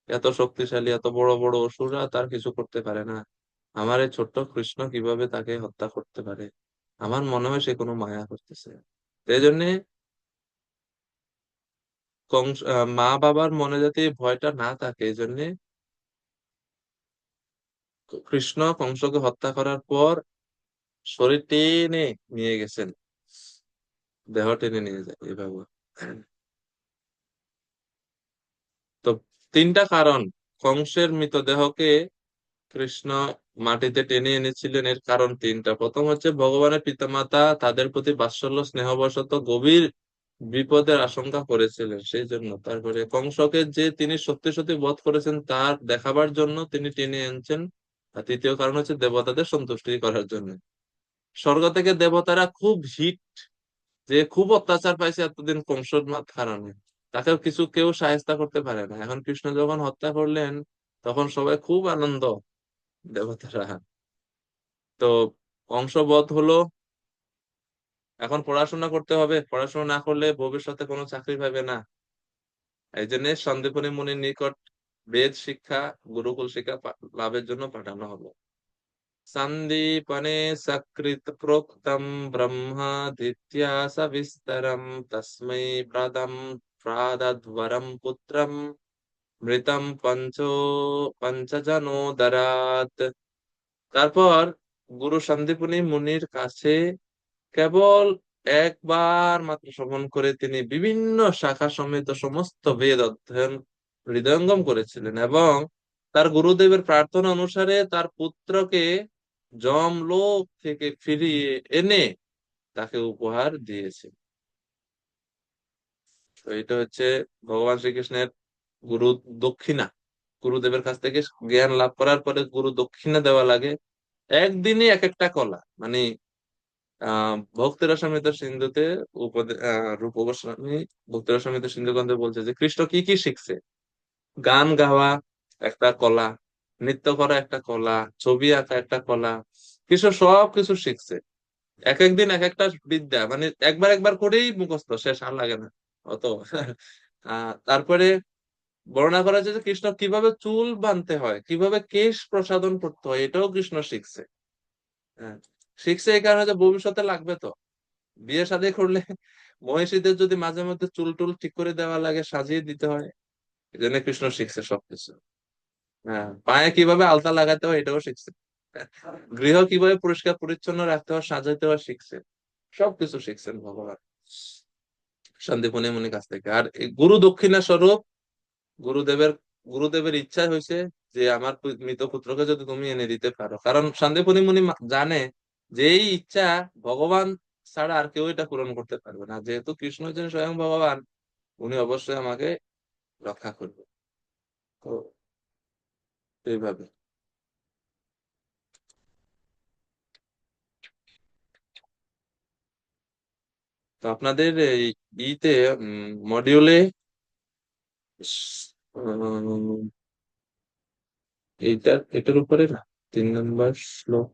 এত শক্তিশালী, এত বড় বড় অসুররা তার কিছু করতে পারে না। আমার এই ছোট্ট কৃষ্ণ কিভাবে তাকে হত্যা করতে পারে? আমার মনে হয় সে কোনো মায়া করতেছে। তো এই জন্য মা বাবার মনে যাতে এই ভয়টা না থাকে, এই জন্য কৃষ্ণ কংসকে হত্যা করার পর শরীর টেনে নিয়ে গেছেন, দেহ টেনে নিয়ে যায় এভাবে। তো 3টা কারণ কংসের মৃতদেহকে কৃষ্ণ মাটিতে টেনে এনেছিলেন, এর কারণ 3টা। প্রথম হচ্ছে ভগবানের পিতামাতা তাদের প্রতি বাৎসল্য স্নেহবশত গভীর বিপদের আশঙ্কা করেছিলেন, সেই জন্য। তারপরে কংসকে যে তিনি সত্যি সত্যি বধ করেছেন তার দেখাবার জন্য তিনি টেনে এনেছেন। আর 3য় কারণ হচ্ছে দেবতাদের সন্তুষ্টি করার জন্য। স্বর্গ থেকে দেবতারা খুব হিট, যে খুব অত্যাচার পাইছে এতদিন কংসর কারণে, তাকে কিছু কেউ সাহায্য করতে পারে না। এখন কৃষ্ণ যখন হত্যা করলেন তখন সবাই খুব আনন্দ, দেবতারা। তো কংসবধ হলো। এখন পড়াশোনা করতে হবে, পড়াশোনা না করলে ভবিষ্যতে কোনো চাকরি পাবে না। এই জন্য সন্দীপনী মুনির নিকট বেদ শিক্ষা, গুরুকুল শিক্ষা লাভের জন্য পাঠানো হলো। সন্দীপনে সকৃত প্রোক্তম ব্রহ্মাদিত্যা সবিস্তরম তস্मै প্রাদদ্বরম পুত্রম মৃতম পঞ্চজনোদরাত। তারপর গুরু সন্দীপনী মুনির কাছে কেবল একবার মাত্র শ্রবণ করে তিনি বিভিন্ন শাখা সমেত সমস্ত বেদ অধ্যয়ন হৃদয়ঙ্গম করেছিলেন এবং তার গুরুদেবের প্রার্থনা অনুসারে তার পুত্রকে যমলোক থেকে ফিরিয়ে এনে তাকে উপহার দিয়েছে। তো এটা হচ্ছে ভগবান শ্রীকৃষ্ণের গুরু দক্ষিণা। গুরুদেবের কাছ থেকে জ্ঞান লাভ করার পরে গুরু দক্ষিণা দেওয়া লাগে। একদিনে এক একটা কলা, মানে ভক্তের সিন্ধুতে রূপ গোস্বামী ভক্তের সিন্ধু গ্রন্থে বলছে যে কৃষ্ণ কি কি শিখছে। গান গাওয়া একটা কলা, নৃত্য করা একটা কলা, ছবি আঁকা একটা কলা, কৃষ্ণ সব কিছু শিখছে। এক একদিন এক একটা বিদ্যা, মানে একবার একবার করেই মুখস্থ শেষ, আর লাগে না অত। তারপরে বর্ণনা করা হয়েছে যে কৃষ্ণ কিভাবে চুল বাঁধতে হয়, কিভাবে কেশ প্রসাধন করতে হয়, এটাও কৃষ্ণ শিখছে। হ্যাঁ, শিখছে এই কারণে যে ভবিষ্যতে লাগবে। তো বিয়ে শাদী করলে মহিষীদের যদি মাঝে মধ্যে চুল টুল ঠিক করে দেওয়া লাগে, সাজিয়ে দিতে হয়, এই জন্য কৃষ্ণ শিখছে সবকিছু। হ্যাঁ, পায়ে কিভাবে আলতা লাগাতে হয় এটাও শিখছে। গৃহ কিভাবে পরিষ্কার পরিচ্ছন্ন রাখতে হয়, সাজাইতে হয় শিখছে। সবকিছু শিখছেন ভগবান সন্দীপনী মুনির কাছ থেকে। আর এই গুরু দক্ষিণা স্বরূপ গুরুদেবের গুরুদেবের ইচ্ছা হয়েছে যে আমার মৃত পুত্রকে যদি তুমি এনে দিতে পারো, কারণ সন্দীপনী মুনি জানে যে এই ইচ্ছা ভগবান ছাড়া আর কেউ এটা পূরণ করতে পারবে না, যেহেতু কৃষ্ণ হচ্ছেন স্বয়ং ভগবান, উনি অবশ্যই আমাকে রক্ষা করবে। তো এইভাবে তো আপনাদের এই ইতে মডিউলে এটার উপরে না, 3 নম্বর শ্লোক,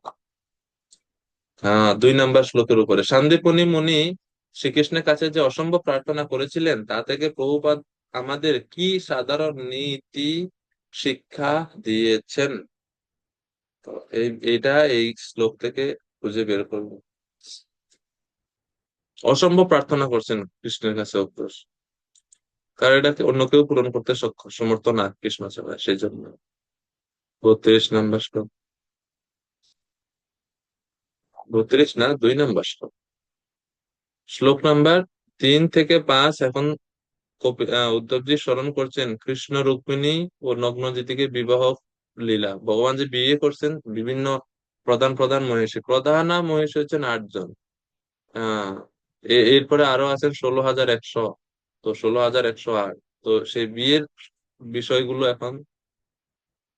হ্যাঁ 2 নম্বর শ্লোকের উপরে সান্দীপনী মুনি শ্রীকৃষ্ণের কাছে যে অসম্ভব প্রার্থনা করেছিলেন তা থেকে প্রভুপাদ আমাদের কি সাধারণ নীতি শিক্ষা দিয়েছেন। তো এইটা এই শ্লোক থেকে খুঁজে বের করবো। অসম্ভব প্রার্থনা করছেন কৃষ্ণের কাছে অভ্যাস, কারণ এটাকে অন্য কেউ পূরণ করতে সমর্থ না কৃষ্ণ ছাড়া, সেই জন্য। 32 নম্বর শ্লোক, 32 না 2 নম্বর শ্লোক, শ্লোক নাম্বার 3 থেকে 5। এখন উদ্ধবজি স্মরণ করছেন কৃষ্ণ রুক্মিণী ও নগ্নজিতিকে বিবাহ লীলা। ভগবান যে বিয়ে করছেন বিভিন্ন প্রধান প্রধান মহিষী, প্রধানা মহিষী হচ্ছেন 8 জন। আহ এরপরে আরো আছেন 16,100, তো 16,108। তো সেই বিয়ের বিষয়গুলো এখন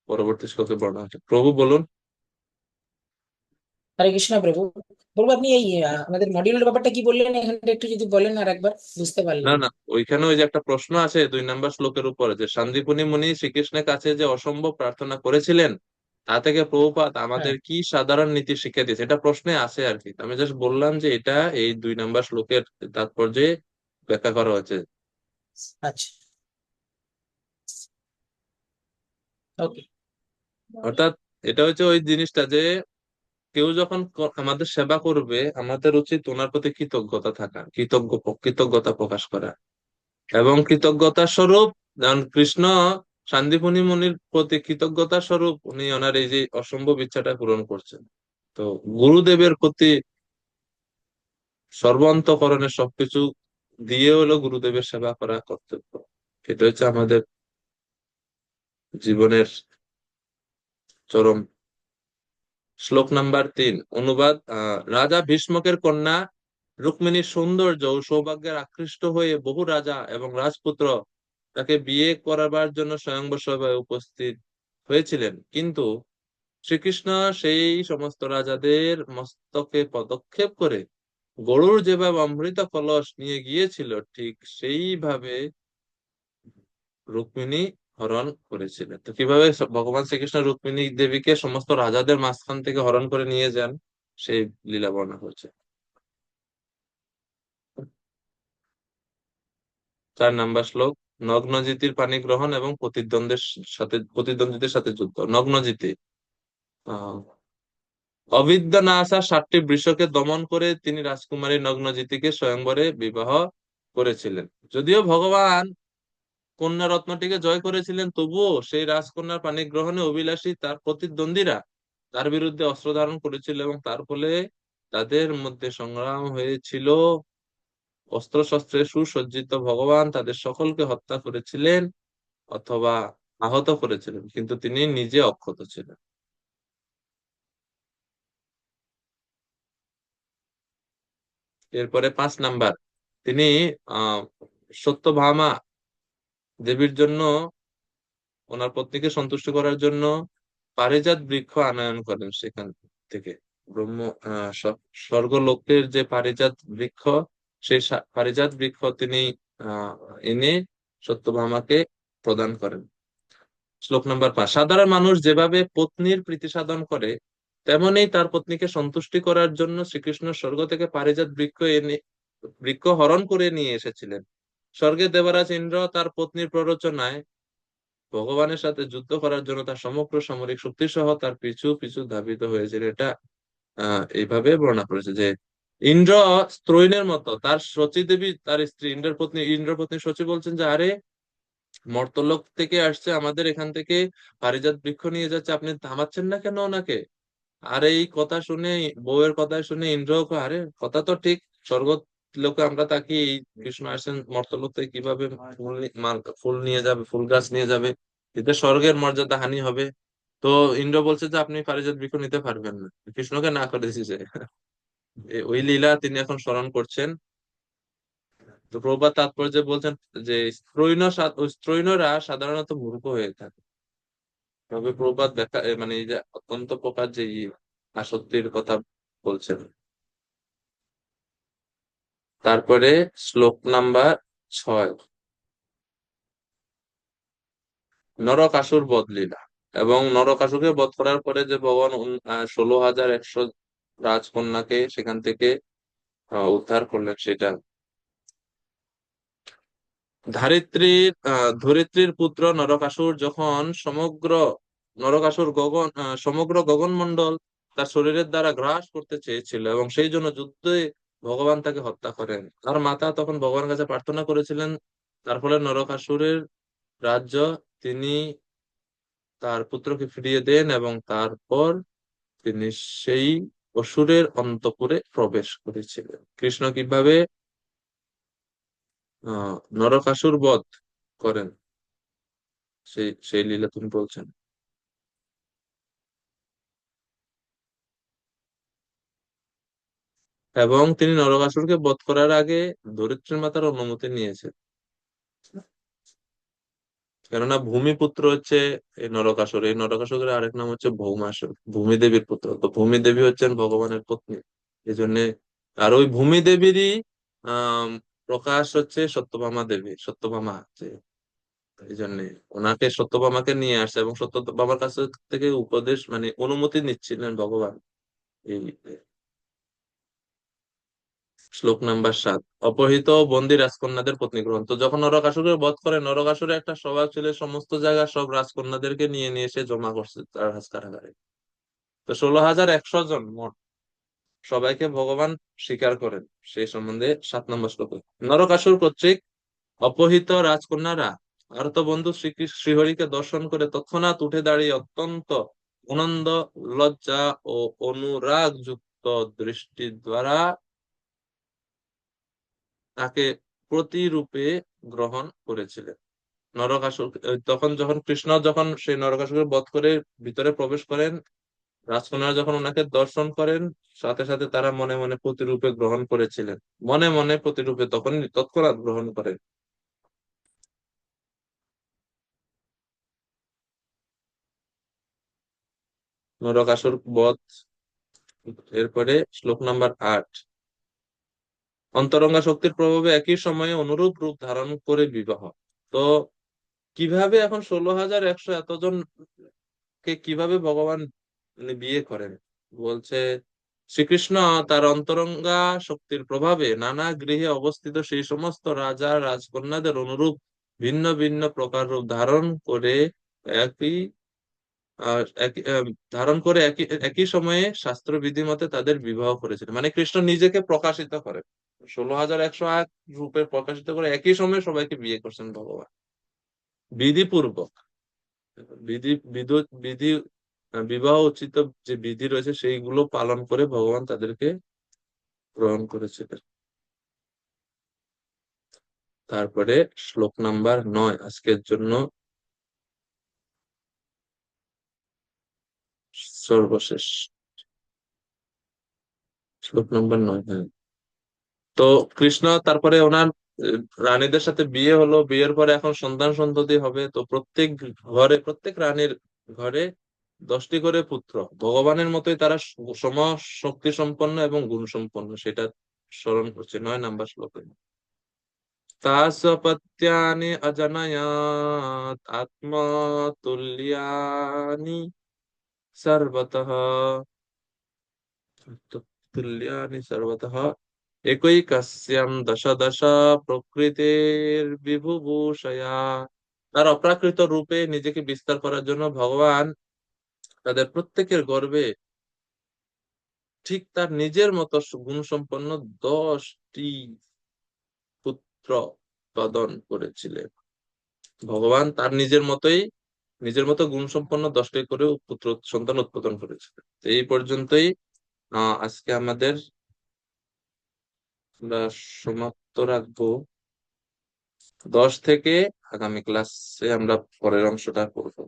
পরবর্তী শ্লোকে বর্ণনা হচ্ছে। প্রভু বলুন। হরে কৃষ্ণ প্রভু। প্রভু আপনি এই আমাদের মডিউলের ব্যাপারটা কি বললেন এখানটা একটু যদি বলেন আর একবার, বুঝতে না পারলাম না। না, ওইখানে ওই যে একটা প্রশ্ন আছে 2 নম্বর শ্লোকের উপরে, যে সন্দীপনী মুনি শ্রীকৃষ্ণের কাছে যে অসম্ভব প্রার্থনা করেছিলেন তা থেকে প্রভুপাদ হ্যাঁ, আমাদের কি সাধারণ নীতি শিক্ষা দিয়েছে, এটা প্রশ্নে আছে আর কি। আমি জাস্ট বললাম যে এটা এই 2 নম্বর শ্লোকের তাৎপর্যে ব্যাখ্যা করা হয়েছে। আচ্ছা, ওকে। অর্থাৎ এটা হচ্ছে ওই জিনিসটা যে কেউ যখন আমাদের সেবা করবে আমাদের উচিত ওনার প্রতি কৃতজ্ঞতা থাকা, কৃতজ্ঞতা প্রকাশ করা, এবং কৃতজ্ঞতা স্বরূপ যেমন কৃষ্ণ শান্তিপুনি মুনির প্রতি কৃতজ্ঞতা স্বরূপ উনি ওনার এই যে অসম্ভব ইচ্ছাটা পূরণ করছেন। তো গুরুদেবের প্রতি সর্বান্তকরণে সবকিছু দিয়ে হলো গুরুদেবের সেবা করা কর্তব্য। এটা হচ্ছে আমাদের জীবনের চরম। শ্লোক নাম্বার 3 অনুবাদ। রাজা ভীষ্মকের কন্যা রুক্মিণীর সৌন্দর্য ও সৌভাগ্যের আকৃষ্ট হয়ে বহু রাজা এবং রাজপুত্র তাকে বিয়ে করাবার জন্য স্বয়ংবর সভায় উপস্থিত হয়েছিলেন, কিন্তু শ্রীকৃষ্ণ সেই সমস্ত রাজাদের মস্তকে পদক্ষেপ করে গরুর যেভাবে অমৃত কলস নিয়ে গিয়েছিল ঠিক সেইভাবে রুক্মিণী হরণ করেছিলেন। তো কিভাবে ভগবান শ্রীকৃষ্ণ রুক্মিণী দেবীকে সমস্ত রাজাদের মাঝখান থেকে হরণ করে নিয়ে যান সেই লীলা বর্ণনা করছে। 4 নম্বর শ্লোক নগ্নজিতির পানি গ্রহণ এবং প্রতিদ্বন্দ্বীদের সাথে যুদ্ধ। নগ্নজিতি আহ অবিদ্যা না আসা 7টি বৃষকে দমন করে তিনি রাজকুমারী নগ্নজিতিকে স্বয়ংবরে বিবাহ করেছিলেন। যদিও ভগবান কন্যা রত্নটিকে জয় করেছিলেন, তবুও সেই রাজকন্যার পানি গ্রহণে অভিলাষী তার প্রতিদ্বন্দ্বীরা তার বিরুদ্ধে অস্ত্র ধারণ করেছিল এবং তার ফলে তাদের মধ্যে সংগ্রাম হয়েছিল। অস্ত্র শস্ত্রে সুসজ্জিত ভগবান তাদের সকলকে হত্যা করেছিলেন অথবা আহত করেছিলেন, কিন্তু তিনি নিজে অক্ষত ছিলেন। এরপরে 5 নম্বর, তিনি আহ সত্যভামা দেবীর জন্য ওনার পত্নীকে সন্তুষ্ট করার জন্য পারিজাত বৃক্ষ আনয়ন করেন সেখান থেকে। ব্রহ্ম স্বর্গলোকের যে পারিজাত বৃক্ষ, সেই পারিজাত বৃক্ষ তিনি এনে সত্যভামাকে প্রদান করেন। শ্লোক নাম্বার 5 সাধারণ মানুষ যেভাবে পত্নীর প্রীতি সাধন করে তেমনি তার পত্নীকে সন্তুষ্টি করার জন্য শ্রীকৃষ্ণ স্বর্গ থেকে পারিজাত বৃক্ষ হরণ করে নিয়ে এসেছিলেন। স্বর্গে দেবরাজ ইন্দ্র তার পত্নীর প্ররোচনায় ভগবানের সাথে যুদ্ধ করার জন্য তার সমগ্র সামরিক শক্তি সহ তার পিছু পিছু ধাবিত হয়েছিল। এটা এইভাবে বর্ণনা করেছে যে ইন্দ্র স্ত্রৈণের মতো তার শচী দেবী, তার স্ত্রী ইন্দ্রপত্নী শচী বলছেন যে আরে মর্তলোক থেকে আসছে, আমাদের এখান থেকে পারিজাত বৃক্ষ নিয়ে যাচ্ছে, আপনি থামাচ্ছেন না কেন ওনাকে? আর এই কথা শুনে, বউয়ের কথা শুনে ইন্দ্র আরে কথা তো ঠিক, স্বর্গ লোকে আমরা তাকে এই কৃষ্ণ আসেন মর্তলোকে কিভাবে ফুল নিয়ে যাবে, ফুল গাছ নিয়ে যাবে, এতে স্বর্গের মর্যাদা হানি হবে। তো ইন্দ্র বলছে যে আপনি পারিজাত বৃক্ষ নিতে পারবেন না, কৃষ্ণকে না করে দিয়েছে। ওই লীলা তিনি এখন স্মরণ করছেন। তো প্রভুপাদ তাৎপর্য বলছেন যে স্ত্রৈণরা সাধারণত মূর্খ হয়ে থাকে। তবে প্রভুপাদ দেখা মানে এই যে অত্যন্ত প্রকার যে আসক্তির কথা বলছেন। তারপরে শ্লোক নাম্বার 6, নরকাসুর বধ লীলা। এবং নরকাসুরকে বধ করার পরে যে ভগবান 16,100 রাজকন্যাকে সেখান থেকে উদ্ধার করলেন সেটা। ধরিত্রীর পুত্র নরকাসুর যখন সমগ্র গগনমণ্ডল তার শরীরের দ্বারা গ্রাস করতে চেয়েছিল এবং সেই জন্য যুদ্ধে ভগবান তাকে হত্যা করেন। তার মাতা তখন ভগবানের কাছে প্রার্থনা করেছিলেন, তার ফলে নরকাসুরের রাজ্য তিনি তার পুত্রকে ফিরিয়ে দেন এবং তারপর তিনি সেই অসুরের অন্তঃপুরে প্রবেশ করেছিলেন। কৃষ্ণ কিভাবে নরকাসুর বধ করেন সেই সেই লীলা তুমি বলছেন। এবং তিনি নরকাসুরকে বধ করার আগে ধরিত্রীর মাতার অনুমতি নিয়েছেন, কেননা ভূমিপুত্র হচ্ছে এই নরকাসুর। এই নরকাসুরের আরেক নাম হচ্ছে ভৌমাসুর, ভূমিদেবীর পুত্র। তো ভূমিদেবী হচ্ছেন ভগবানের পত্নী, এই জন্য। আর ওই ভূমিদেবীরই আহ প্রকাশ হচ্ছে সত্যভামা দেবী, সত্যভামা যে, এই জন্য ওনাকে সত্যভামাকে নিয়ে আসছে এবং সত্যভামার কাছ থেকে উপদেশ মানে অনুমতি নিচ্ছিলেন ভগবান। এই শ্লোক নাম্বার 7, অপহৃত ও বন্দী রাজকন্যাদের পত্নী গ্রহণ। তো যখন নরকাসুরকে বধ করে, নরকাসুরের একটা স্বভাব ছিল সমস্ত জায়গায় সব রাজকন্যাদেরকে নিয়ে নিয়ে এসে জমা করছে তার কারাগারে। তো 16,100 জন মোট সবাইকে ভগবান স্বীকার করেন। সেই সম্বন্ধে 7 নম্বর শ্লোকে, নরকাসুর কর্তৃক অপহৃত রাজকন্যারা আর্তবন্ধু শ্রীহরিকে দর্শন করে তৎক্ষণাৎ উঠে দাঁড়িয়ে অত্যন্ত আনন্দ, লজ্জা ও অনুরাগ যুক্ত দৃষ্টি দ্বারা তাকে প্রতিরূপে গ্রহণ করেছিলেন। নরকাসুর তখন যখন কৃষ্ণ যখন সেই নরকাসুরকে বধ করে ভিতরে প্রবেশ করেন, রাজকন্যারা যখন ওনাকে দর্শন করেন, সাথে সাথে তারা মনে মনে প্রতিরূপে গ্রহণ করেছিলেন। মনে মনে প্রতিরূপে তখন তৎক্ষণাৎ গ্রহণ করেন। নরকাসুর বধ। এরপরে শ্লোক নাম্বার 8, অন্তরঙ্গা শক্তির প্রভাবে একই সময়ে অনুরূপ রূপ ধারণ করে বিবাহ। তো কিভাবে এখন 16,100 এতজন কে কিভাবে ভগবান মানে বিয়ে করেন বলছে, শ্রীকৃষ্ণ তার অন্তরঙ্গা শক্তির প্রভাবে নানা গৃহে অবস্থিত সেই সমস্ত রাজা রাজকন্যাদের অনুরূপ ভিন্ন ভিন্ন প্রকার রূপ ধারণ করে একই ধারণ করে একই একই সময়ে শাস্ত্রবিধি মতে তাদের বিবাহ করেছিলেন। মানে কৃষ্ণ নিজেকে প্রকাশিত করেন 16,100 রূপে প্রকাশিত করে একই সময়ে সবাইকে বিয়ে করছেন ভগবান বিধিপূর্বক। বিধি বিধু বিধি বিবাহ উচিত যে বিধি রয়েছে সেইগুলো পালন করে ভগবান তাদেরকে গ্রহণ করেছিলেন। তারপরে শ্লোক নাম্বার 9 আজকের জন্য সর্বশেষ, শ্লোক নাম্বার 9। হ্যাঁ, তো কৃষ্ণ তারপরে ওনার রানীদের সাথে বিয়ে হলো, বিয়ের পরে এখন সন্তান সন্ততি হবে। তো প্রত্যেক ঘরে, প্রত্যেক রানীর ঘরে 10টি করে পুত্র। ভগবানের মতোই তারা সম শক্তি সম্পন্ন এবং গুণ সম্পন্ন, সেটা স্মরণ করছে 9 নাম্বার শ্লোকে। তাসপত্যানি অজনয়াত আত্মতুল্যানি সর্বতঃ, তুল্যানি সর্বতঃ একৈকস্যাম দশ দশ প্রকৃতির বিভুভূষয়া। তার অপ্রাকৃত রূপে নিজেকে বিস্তার করার জন্য ভগবান তাদের প্রত্যেকের গর্ভে ঠিক তার নিজের মতো গুণসম্পন্ন 10টি পুত্র উৎপাদন করেছিলেন। ভগবান তার নিজের মতো গুণসম্পন্ন 10টি করে পুত্র সন্তান উৎপাদন করেছিলেন। তো এই পর্যন্তই আজকে আমাদের আমরা সমাপ্ত রাখবো। 10 থেকে আগামী ক্লাসে আমরা পরের অংশটা করবো।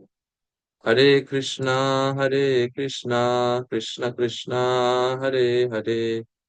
হরে কৃষ্ণা, হরে কৃষ্ণা, কৃষ্ণ কৃষ্ণ, হরে হরে,